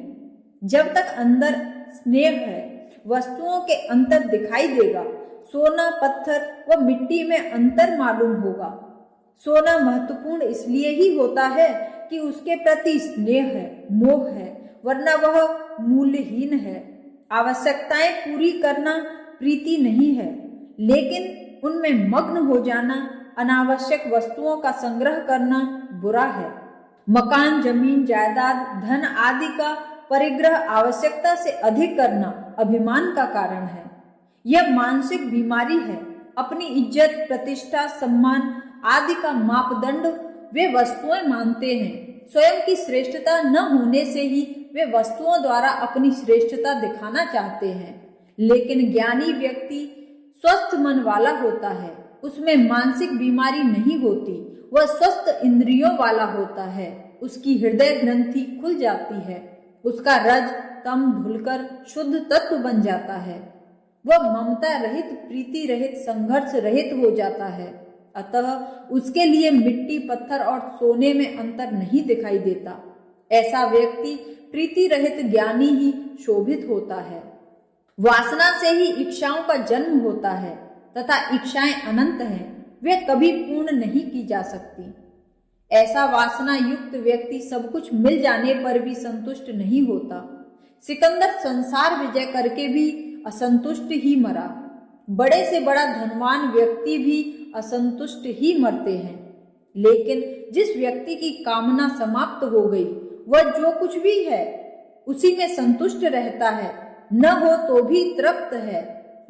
जब तक अंदर स्नेह है, वस्तुओं के अंतर दिखाई देगा। सोना, पत्थर व मिट्टी में अंतर मालूम होगा। सोना महत्वपूर्ण इसलिए ही होता है कि उसके प्रति स्नेह है, मोह है, वरना वह मूल्यहीन है। आवश्यकताएं पूरी करना प्रीति नहीं है, लेकिन उनमें मग्न हो जाना, अनावश्यक वस्तुओं का संग्रह करना बुरा है। मकान, जमीन, जायदाद, धन आदि का परिग्रह आवश्यकता से अधिक करना अभिमान का कारण है। यह मानसिक बीमारी है। अपनी इज्जत, प्रतिष्ठा, सम्मान आदि का मापदंड वे वस्तुएं मानते हैं। स्वयं की श्रेष्ठता न होने से ही वे वस्तुओं द्वारा अपनी श्रेष्ठता दिखाना चाहते हैं। लेकिन ज्ञानी व्यक्ति स्वस्थ मन वाला होता है, उसमें मानसिक बीमारी नहीं होती। वह स्वस्थ इंद्रियों वाला होता है, उसकी हृदय ग्रंथि खुल जाती है, उसका रज तम धुलकर शुद्ध तत्व बन जाता है। वह ममता रहित, प्रीति रहित, संघर्ष रहित हो जाता है। अतः उसके लिए मिट्टी, पत्थर और सोने में अंतर नहीं दिखाई देता। ऐसा व्यक्ति प्रीति रहित ज्ञानी ही शोभित होता है। वासना से ही इच्छाओं का जन्म होता है तथा इच्छाएं अनंत हैं, वे कभी पूर्ण नहीं की जा सकती। ऐसा वासना युक्त व्यक्ति सब कुछ मिल जाने पर भी संतुष्ट नहीं होता। सिकंदर संसार विजय करके भी असंतुष्ट ही मरा। बड़े से बड़ा धनवान व्यक्ति भी असंतुष्ट ही मरते हैं। लेकिन जिस व्यक्ति की कामना समाप्त हो गई, वह जो कुछ भी है उसी में संतुष्ट रहता है, न हो तो भी तृप्त है।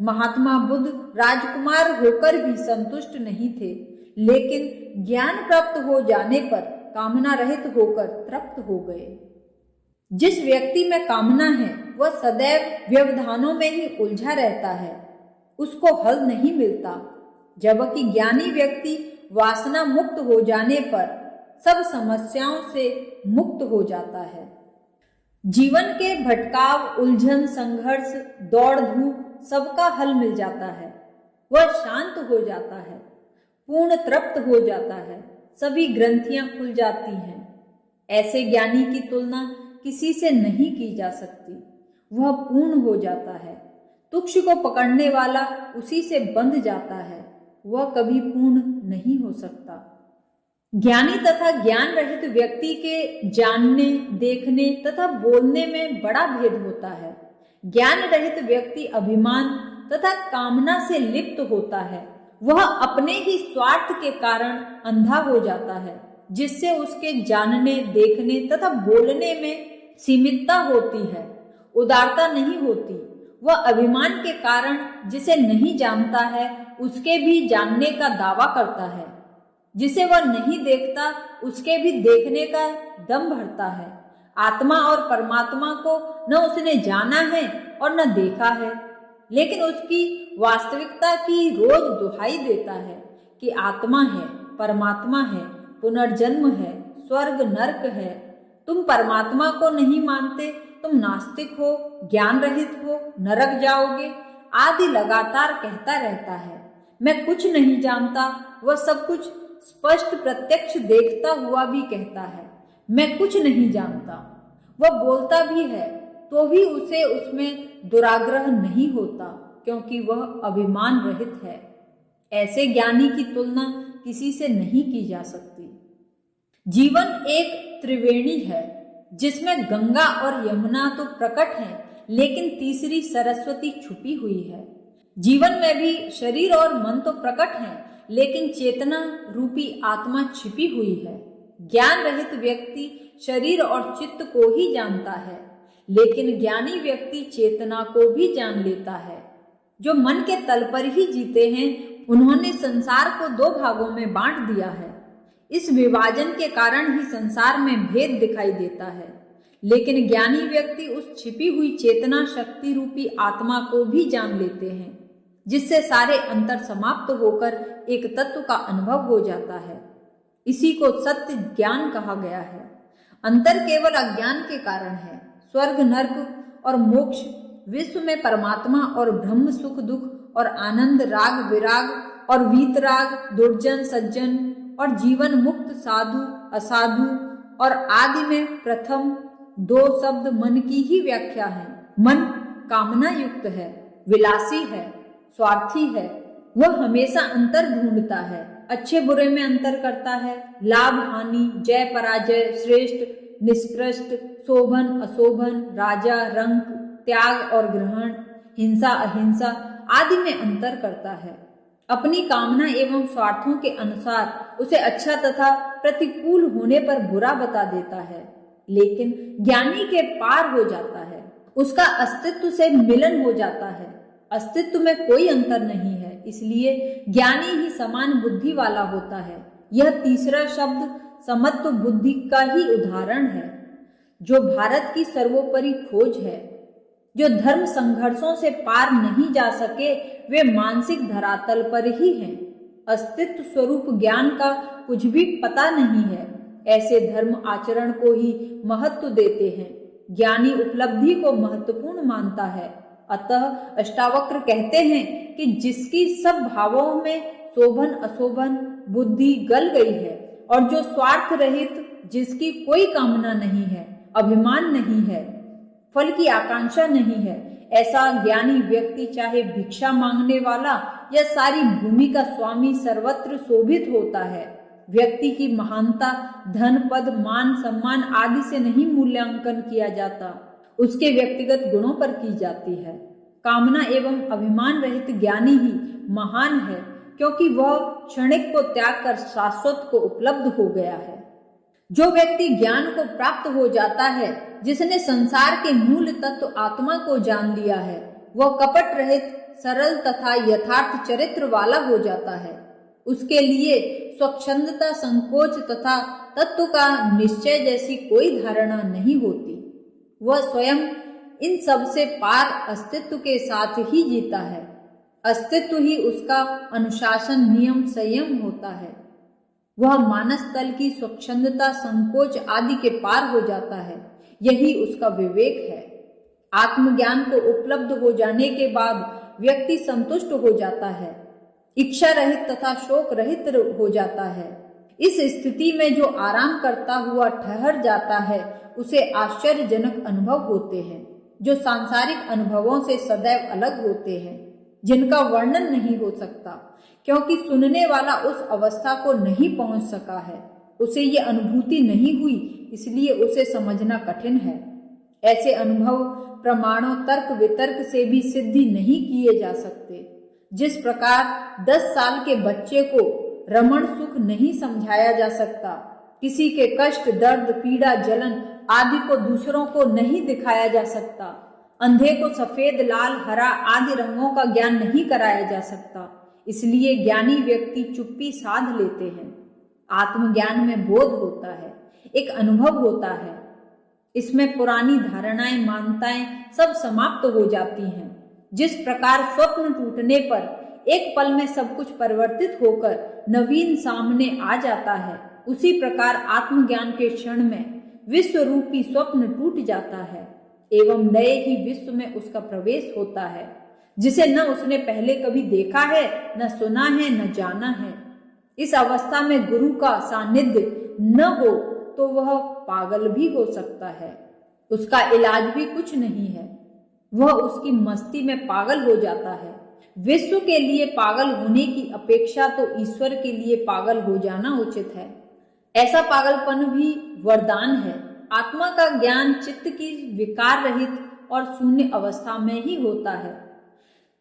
महात्मा बुद्ध राजकुमार होकर भी संतुष्ट नहीं थे, लेकिन ज्ञान प्राप्त हो जाने पर कामना रहित होकर तृप्त हो गए। जिस व्यक्ति में कामना है वह सदैव व्यवधानों में ही उलझा रहता है, उसको हल नहीं मिलता। जबकि ज्ञानी व्यक्ति वासना मुक्त हो जाने पर सब समस्याओं से मुक्त हो जाता है। जीवन के भटकाव, उलझन, संघर्ष, दौड़ धूप सबका हल मिल जाता है। वह शांत हो जाता है, पूर्ण तृप्त हो जाता है, सभी ग्रंथियां खुल जाती हैं। ऐसे ज्ञानी की तुलना किसी से नहीं की जा सकती। वह पूर्ण हो जाता है। तुक्ष को पकड़ने वाला उसी से बंध जाता है, वह कभी पूर्ण नहीं हो सकता। ज्ञानी तथा ज्ञान रहित व्यक्ति के जानने, देखने तथा बोलने में बड़ा भेद होता है। ज्ञान रहित व्यक्ति अभिमान तथा कामना से लिप्त होता है। वह अपने ही स्वार्थ के कारण अंधा हो जाता है, जिससे उसके जानने, देखने तथा बोलने में सीमितता होती है, उदारता नहीं होती। वह अभिमान के कारण जिसे नहीं जानता है उसके भी जानने का दावा करता है, जिसे वह नहीं देखता उसके भी देखने का दम भरता है। आत्मा और परमात्मा को न उसने जाना है और न देखा है, लेकिन उसकी वास्तविकता की रोज दुहाई देता है कि आत्मा है, परमात्मा है, पुनर्जन्म है, स्वर्ग नरक है। तुम परमात्मा को नहीं मानते, तुम नास्तिक हो, ज्ञान रहित हो, नरक जाओगे आदि लगातार कहता रहता है। मैं कुछ नहीं जानता, वह सब कुछ स्पष्ट प्रत्यक्ष देखता हुआ भी कहता है मैं कुछ नहीं जानता। वह बोलता भी है तो भी उसे उसमें दुराग्रह नहीं होता, क्योंकि वह अभिमान रहित है। ऐसे ज्ञानी की तुलना किसी से नहीं की जा सकती। जीवन एक त्रिवेणी है, जिसमें गंगा और यमुना तो प्रकट हैं, लेकिन तीसरी सरस्वती छुपी हुई है। जीवन में भी शरीर और मन तो प्रकट हैं, लेकिन चेतना रूपी आत्मा छिपी हुई है। ज्ञान रहित व्यक्ति शरीर और चित्त को ही जानता है, लेकिन ज्ञानी व्यक्ति चेतना को भी जान लेता है। जो मन के तल पर ही जीते हैं, उन्होंने संसार को दो भागों में बांट दिया है। इस विभाजन के कारण ही संसार में भेद दिखाई देता है, लेकिन ज्ञानी व्यक्ति उस छिपी हुई चेतना शक्ति रूपी आत्मा को भी जान लेते हैं, जिससे सारे अंतर समाप्त होकर एक तत्व का अनुभव हो जाता है। इसी को सत्य ज्ञान कहा गया है। अंतर केवल अज्ञान के कारण है। स्वर्ग नरक और मोक्ष, विश्व में परमात्मा और ब्रह्म, सुख दुख और आनंद, राग विराग और वीतराग, दुर्जन सज्जन और जीवन मुक्त, साधु असाधु और आदि में प्रथम दो शब्द मन की ही व्याख्या है। मन कामना युक्त है, विलासी है, स्वार्थी है। वह हमेशा अंतर ढूंढता है, अच्छे बुरे में अंतर करता है, लाभ हानि, जय पराजय, श्रेष्ठ निष्कृष्ट, शोभन अशोभन, राजा रंक, त्याग और ग्रहण, हिंसा अहिंसा आदि में अंतर करता है। अपनी कामना एवं स्वार्थों के अनुसार उसे अच्छा तथा प्रतिकूल होने पर बुरा बता देता है, लेकिन ज्ञानी के पार हो जाता है। उसका अस्तित्व से मिलन हो जाता है। अस्तित्व में कोई अंतर नहीं है, इसलिए ज्ञानी ही समान बुद्धि वाला होता है। यह तीसरा शब्द समत्व बुद्धि का ही उदाहरण है, जो भारत की सर्वोपरि खोज है। जो धर्म संघर्षों से पार नहीं जा सके, वे मानसिक धरातल पर ही हैं। अस्तित्व स्वरूप ज्ञान का कुछ भी पता नहीं है। ऐसे धर्म आचरण को ही महत्व देते हैं। ज्ञानी उपलब्धि को महत्वपूर्ण मानता है। अतः अष्टावक्र कहते हैं कि जिसकी सब भावों में शोभन अशोभन बुद्धि गल गई है, और जो स्वार्थ रहित, जिसकी कोई कामना नहीं है, अभिमान नहीं है, फल की आकांक्षा नहीं है, ऐसा ज्ञानी व्यक्ति चाहे भिक्षा मांगने वाला या सारी भूमि का स्वामी सर्वत्र शोभित होता है। व्यक्ति की महानता धन, पद, मान, सम्मान आदि से नहीं मूल्यांकन किया जाता, उसके व्यक्तिगत गुणों पर की जाती है। कामना एवं अभिमान रहित ज्ञानी ही महान है, क्योंकि वह क्षणिक को त्याग कर शाश्वत को उपलब्ध हो गया है। जो व्यक्ति ज्ञान को प्राप्त हो जाता है, जिसने संसार के मूल तत्व आत्मा को जान लिया है, वह कपट रहित, सरल तथा यथार्थ चरित्र वाला हो जाता है। उसके लिए स्वच्छंदता, संकोच तथा तत्व का निश्चय जैसी कोई धारणा नहीं होती। वह स्वयं इन सब से पार अस्तित्व के साथ ही जीता है। अस्तित्व ही उसका अनुशासन, नियम, संयम होता है। वह मानस तल की स्वच्छंदता, संकोच आदि के पार हो जाता है। यही उसका विवेक है। आत्मज्ञान को उपलब्ध हो जाने के बाद व्यक्ति संतुष्ट हो जाता है, इच्छा रहित तथा शोक रहित हो जाता है। इस स्थिति में जो आराम करता हुआ ठहर जाता है, उसे आश्चर्यजनक अनुभव होते हैं, जो सांसारिक अनुभवों से सदैव अलग होते हैं, जिनका वर्णन नहीं हो सकता, क्योंकि सुनने वाला उस अवस्था को नहीं पहुंच सका है। उसे ये अनुभूति नहीं हुई, इसलिए उसे समझना कठिन है। ऐसे अनुभव प्रमाणों, तर्क वितर्क से भी सिद्धि नहीं किए जा सकते। जिस प्रकार 10 साल के बच्चे को रमण सुख नहीं समझाया जा सकता, किसी के कष्ट, दर्द, पीड़ा, जलन आदि को दूसरों को नहीं दिखाया जा सकता, अंधे को सफेद, लाल, हरा आदि रंगों का ज्ञान नहीं कराया जा सकता, इसलिए ज्ञानी व्यक्ति चुप्पी साध लेते हैं। आत्मज्ञान में बोध होता है, एक अनुभव होता है। इसमें पुरानी धारणाएं, मान्यताएं सब समाप्त हो जाती हैं। जिस प्रकार स्वप्न टूटने पर एक पल में सब कुछ परिवर्तित होकर नवीन सामने आ जाता है, उसी प्रकार आत्मज्ञान के क्षण में विश्व रूपी स्वप्न टूट जाता है एवं नए ही विश्व में उसका प्रवेश होता है, जिसे न उसने पहले कभी देखा है, न सुना है, न जाना है। इस अवस्था में गुरु का सानिध्य न हो तो वह पागल भी हो सकता है, उसका इलाज भी कुछ नहीं है, वह उसकी मस्ती में पागल हो जाता है। विश्व के लिए पागल होने की अपेक्षा तो ईश्वर के लिए पागल हो जाना उचित है। ऐसा पागलपन भी वरदान है। आत्मा का ज्ञान चित्त की विकार रहित और शून्य अवस्था में ही होता है,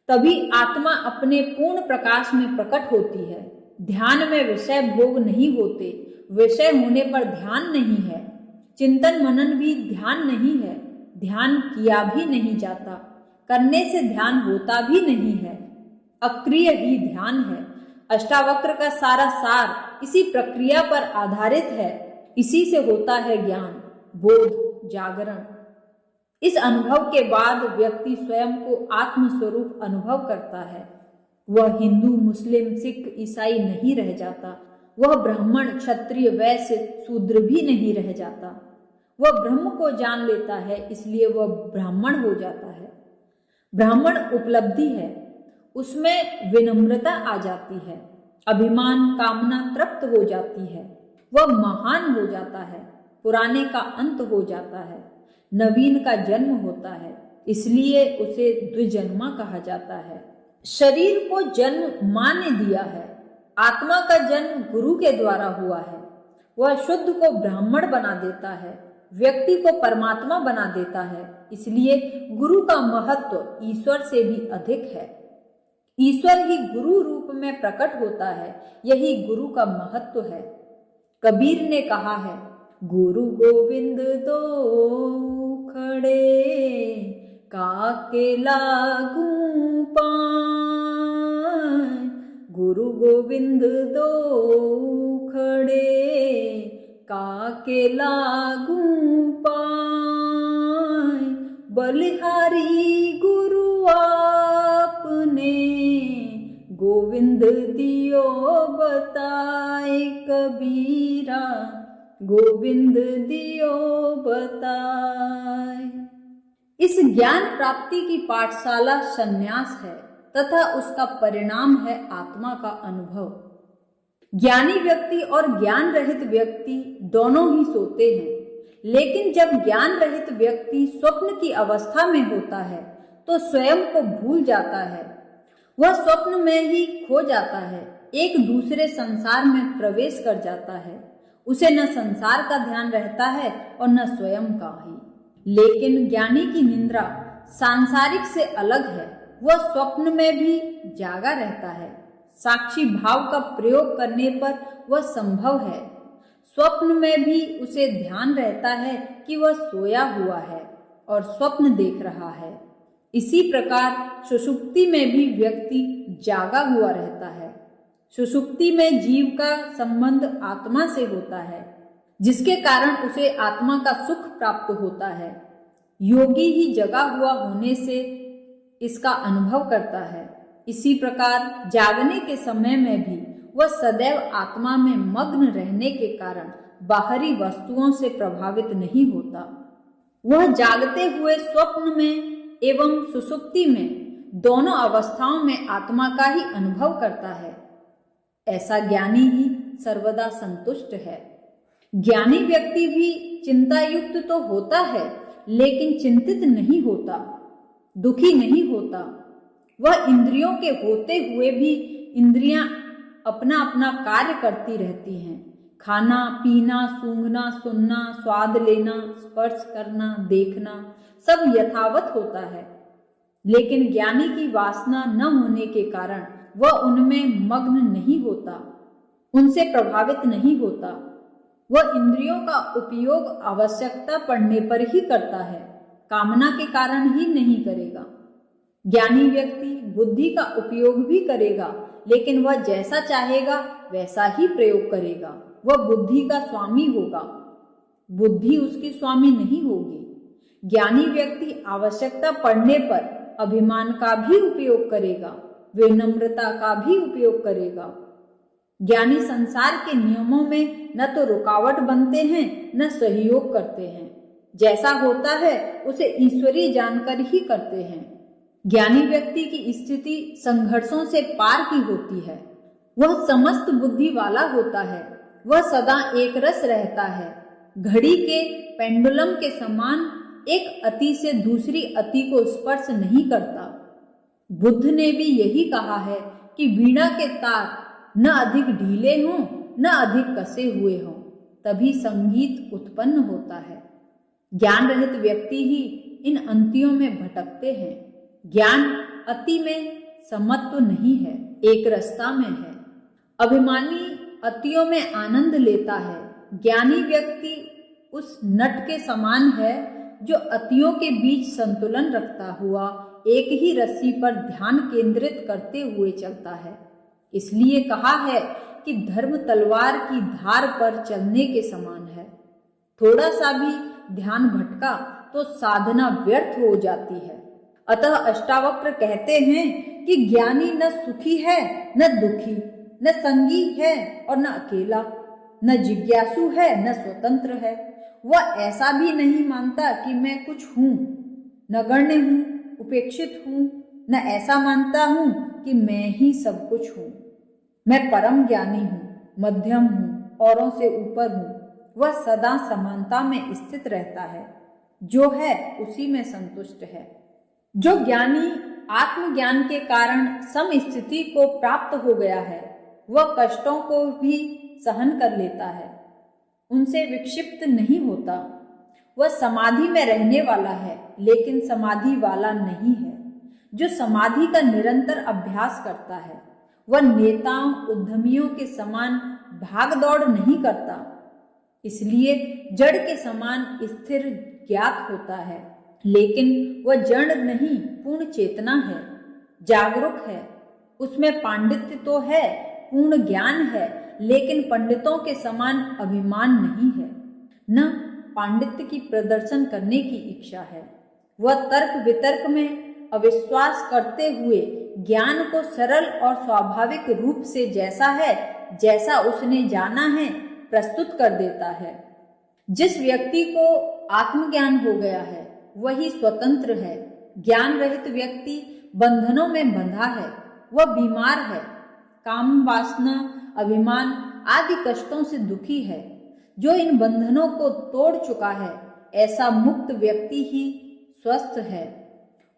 तभी आत्मा अपने पूर्ण प्रकाश में प्रकट होती है। ध्यान में विषय भोग नहीं होते, विषय होने पर ध्यान नहीं है, चिंतन मनन भी ध्यान नहीं है, ध्यान किया भी नहीं जाता, करने से ध्यान होता भी नहीं है, अक्रिय ही ध्यान है। अष्टावक्र का सारा सार इसी प्रक्रिया पर आधारित है। इसी से होता है ज्ञान, बोध, जागरण। इस अनुभव के बाद व्यक्ति स्वयं को आत्मस्वरूप अनुभव करता है। वह हिंदू, मुस्लिम, सिख, ईसाई नहीं रह जाता, वह ब्राह्मण, क्षत्रिय, वैश्य, शूद्र भी नहीं रह जाता। वह ब्रह्म को जान लेता है, इसलिए वह ब्राह्मण हो जाता है। ब्राह्मण उपलब्धि है, उसमें विनम्रता आ जाती है, अभिमान, कामना तृप्त हो जाती है, वह महान हो जाता है, पुराने का अंत हो जाता है, नवीन का जन्म होता है, इसलिए उसे द्विजन्मा कहा जाता है। शरीर को जन्म मां ने दिया है, आत्मा का जन्म गुरु के द्वारा हुआ है। वह शुद्ध को ब्राह्मण बना देता है, व्यक्ति को परमात्मा बना देता है, इसलिए गुरु का महत्व ईश्वर से भी अधिक है। ईश्वर ही गुरु रूप में प्रकट होता है, यही गुरु का महत्व है। कबीर ने कहा है, गुरु गोविंद दो खड़े काके लागू पाए, गुरु गोविंद दो खड़े काके लागू पाए, बलिहारी गुरु आपने गोविंद दियो बताए, कबीरा गोविंद दियो बताए। इस ज्ञान प्राप्ति की पाठशाला संन्यास है तथा उसका परिणाम है आत्मा का अनुभव। ज्ञानी व्यक्ति और ज्ञान रहित व्यक्ति दोनों ही सोते हैं, लेकिन जब ज्ञान रहित व्यक्ति स्वप्न की अवस्था में होता है तो स्वयं को भूल जाता है, वह स्वप्न में ही खो जाता है, एक दूसरे संसार में प्रवेश कर जाता है। उसे न संसार का ध्यान रहता है और न स्वयं का ही। लेकिन ज्ञानी की निद्रा सांसारिक से अलग है, वह स्वप्न में भी जागा रहता है। साक्षी भाव का प्रयोग करने पर वह संभव है। स्वप्न में भी उसे ध्यान रहता है कि वह सोया हुआ है और स्वप्न देख रहा है। इसी प्रकार सुषुप्ति में भी व्यक्ति जागा हुआ रहता है। सुषुप्ति में जीव का संबंध आत्मा से होता है, जिसके कारण उसे आत्मा का सुख प्राप्त होता है। योगी ही जगा हुआ होने से इसका अनुभव करता है। इसी प्रकार जागने के समय में भी वह सदैव आत्मा में मग्न रहने के कारण बाहरी वस्तुओं से प्रभावित नहीं होता। वह जागते हुए स्वप्न में एवं सुषुप्ति में दोनों अवस्थाओं में आत्मा का ही अनुभव करता है। ऐसा ज्ञानी ही सर्वदा संतुष्ट है। ज्ञानी व्यक्ति भी चिंता युक्त तो होता है, लेकिन चिंतित नहीं होता, दुखी नहीं होता। वह इंद्रियों के होते हुए भी इंद्रियां अपना अपना कार्य करती रहती हैं, खाना पीना, सूंघना, सुनना, स्वाद लेना, स्पर्श करना, देखना सब यथावत होता है, लेकिन ज्ञानी की वासना न होने के कारण वह उनमें मग्न नहीं होता, उनसे प्रभावित नहीं होता। वह इंद्रियों का उपयोग आवश्यकता पड़ने पर ही करता है, कामना के कारण ही नहीं करेगा। ज्ञानी व्यक्ति बुद्धि का उपयोग भी करेगा, लेकिन वह जैसा चाहेगा वैसा ही प्रयोग करेगा। वह बुद्धि का स्वामी होगा, बुद्धि उसकी स्वामी नहीं होगी। ज्ञानी व्यक्ति आवश्यकता पड़ने पर अभिमान का भी उपयोग करेगा, विनम्रता का भी उपयोग करेगा। ज्ञानी संसार के नियमों में न तो रुकावट बनते हैं न सहयोग करते हैं, जैसा होता है उसे ईश्वरीय जानकर ही करते हैं। ज्ञानी व्यक्ति की स्थिति संघर्षों से पार की होती है, वह समस्त बुद्धि वाला होता है, वह सदा एक रस रहता है, घड़ी के पेंडुलम के समान एक अति से दूसरी अति को स्पर्श नहीं करता। बुद्ध ने भी यही कहा है कि वीणा के तार न अधिक ढीले हों न अधिक कसे हुए हों, तभी संगीत उत्पन्न होता है। ज्ञान रहित व्यक्ति ही इन अंतियों में भटकते हैं। ज्ञान अति में समत्व नहीं है, एक रस्ता में है। अभिमानी अतियों में आनंद लेता है, ज्ञानी व्यक्ति उस नट के समान है जो अतियों के बीच संतुलन रखता हुआ एक ही रस्सी पर ध्यान केंद्रित करते हुए चलता है। इसलिए कहा है कि धर्म तलवार की धार पर चलने के समान है। थोड़ा सा भी ध्यान भटका तो साधना व्यर्थ हो जाती है। अतः अष्टावक्र कहते हैं कि ज्ञानी न सुखी है न दुखी, न संगी है और न अकेला, न जिज्ञासु है न स्वतंत्र है। वह ऐसा भी नहीं मानता कि मैं कुछ हूँ, नगण्य हूँ, उपेक्षित हूँ, न ऐसा मानता हूँ कि मैं ही सब कुछ हूँ। मैं परम ज्ञानी हूँ, मध्यम हूँ, औरों से ऊपर हूँ। वह सदा समानता में स्थित रहता है, जो है उसी में संतुष्ट है। जो ज्ञानी आत्मज्ञान के कारण सम स्थिति को प्राप्त हो गया है, वह कष्टों को भी सहन कर लेता है, उनसे विक्षिप्त नहीं होता। वह समाधि में रहने वाला है, लेकिन समाधि वाला नहीं है। जो समाधि का निरंतर अभ्यास करता है, वह नेताओं उद्यमियों के समान भाग दौड़ नहीं करता, इसलिए जड़ के समान स्थिर ज्ञात होता है। लेकिन वह जड़ नहीं, पूर्ण चेतना है, जागरूक है। उसमें पांडित्य तो है, पूर्ण ज्ञान है, लेकिन पंडितों के समान अभिमान नहीं है, न पांडित्य की प्रदर्शन करने की इच्छा है। वह तर्क वितर्क में अविश्वास करते हुए ज्ञान को सरल और स्वाभाविक रूप से जैसा है, जैसा उसने जाना है, प्रस्तुत कर देता है। जिस व्यक्ति को आत्मज्ञान हो गया है, वही स्वतंत्र है। ज्ञान रहित व्यक्ति बंधनों में बंधा है, वह बीमार है, काम वासना अभिमान आदि कष्टों से दुखी है। जो इन बंधनों को तोड़ चुका है, ऐसा मुक्त व्यक्ति ही स्वस्थ है।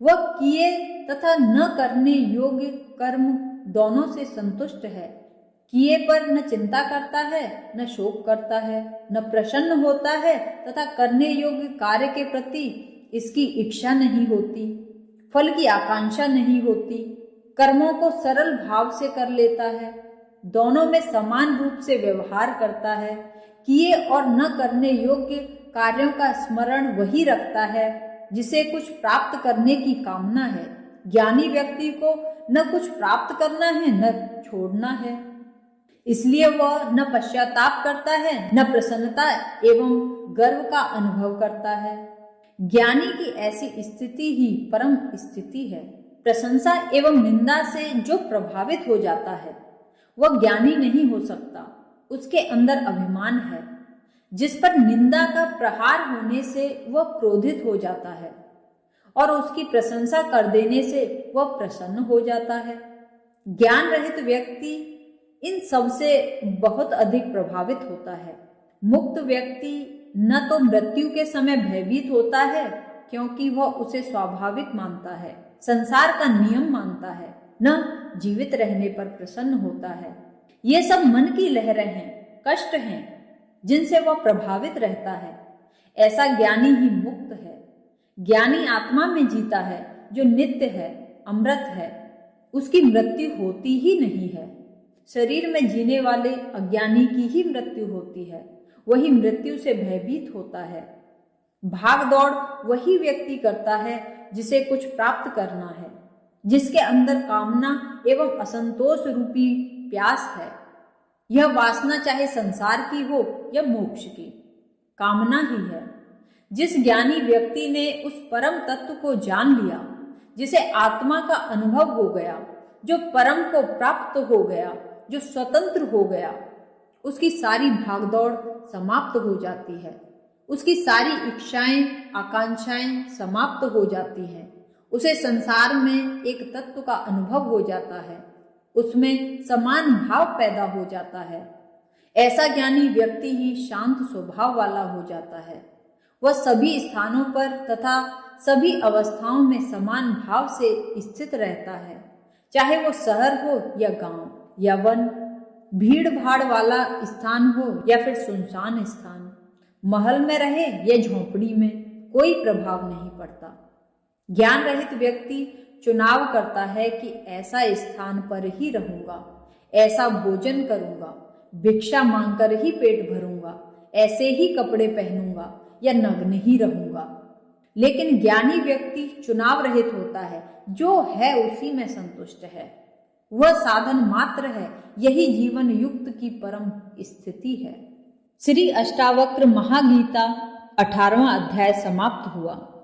वह किए तथा न करने योग्य कर्म दोनों से संतुष्ट है। किए पर न चिंता करता है, न शोक करता है, न प्रसन्न होता है तथा करने योग्य कार्य के प्रति इसकी इच्छा नहीं होती, फल की आकांक्षा नहीं होती। कर्मों को सरल भाव से कर लेता है, दोनों में समान रूप से व्यवहार करता है। किए और न करने योग्य कार्यों का स्मरण वही रखता है जिसे कुछ प्राप्त करने की कामना है। ज्ञानी व्यक्ति को न कुछ प्राप्त करना है न छोड़ना है, इसलिए वह न पश्चाताप करता है न प्रसन्नता एवं गर्व का अनुभव करता है। ज्ञानी की ऐसी स्थिति ही परम स्थिति है। प्रशंसा एवं निंदा से जो प्रभावित हो जाता है, वह ज्ञानी नहीं हो सकता। उसके अंदर अभिमान है, जिस पर निंदा का प्रहार होने से वह क्रोधित हो जाता है और उसकी प्रशंसा कर देने से वह प्रसन्न हो जाता है। ज्ञान रहित व्यक्ति इन सब से बहुत अधिक प्रभावित होता है। मुक्त व्यक्ति न तो मृत्यु के समय भयभीत होता है, क्योंकि वह उसे स्वाभाविक मानता है, संसार का नियम मानता है, न जीवित रहने पर प्रसन्न होता है। ये सब मन की लहरें हैं। कष्ट हैं जिनसे वह प्रभावित रहता है। ऐसा ज्ञानी ही मुक्त है। ज्ञानी आत्मा में जीता है जो नित्य है, अमृत है। उसकी मृत्यु होती ही नहीं है। शरीर में जीने वाले अज्ञानी की ही मृत्यु होती है। वही मृत्यु से भयभीत होता है। भाग दौड़ वही व्यक्ति करता है जिसे कुछ प्राप्त करना है, जिसके अंदर कामना एवं असंतोष रूपी प्यास है। यह वासना चाहे संसार की हो या मोक्ष की, कामना ही है। जिस ज्ञानी व्यक्ति ने उस परम तत्व को जान लिया, जिसे आत्मा का अनुभव हो गया, जो परम को प्राप्त हो गया, जो स्वतंत्र हो गया, उसकी सारी भागदौड़ समाप्त हो जाती है। उसकी सारी इच्छाएं, आकांक्षाएं समाप्त हो जाती हैं। उसे संसार में एक तत्व का अनुभव हो जाता है। उसमें समान भाव पैदा हो जाता है। ऐसा ज्ञानी व्यक्ति ही शांत स्वभाव वाला हो जाता है। वह सभी स्थानों पर तथा सभी अवस्थाओं में समान भाव से स्थित रहता है, चाहे वो शहर हो या गांव या वन, भीड़ भाड़ वाला स्थान हो या फिर सुनसान स्थान, महल में रहे या झोंपड़ी में, कोई प्रभाव नहीं पड़ता। ज्ञान रहित व्यक्ति चुनाव करता है कि ऐसा स्थान पर ही रहूंगा, ऐसा भोजन करूंगा, भिक्षा मांगकर ही पेट भरूंगा, ऐसे ही कपड़े पहनूंगा या नग्न ही रहूंगा। लेकिन ज्ञानी व्यक्ति चुनाव रहित होता है, जो है उसी में संतुष्ट है। वह साधन मात्र है। यही जीवन युक्त की परम स्थिति है। श्री अष्टावक्र महागीता 18वां अध्याय समाप्त हुआ।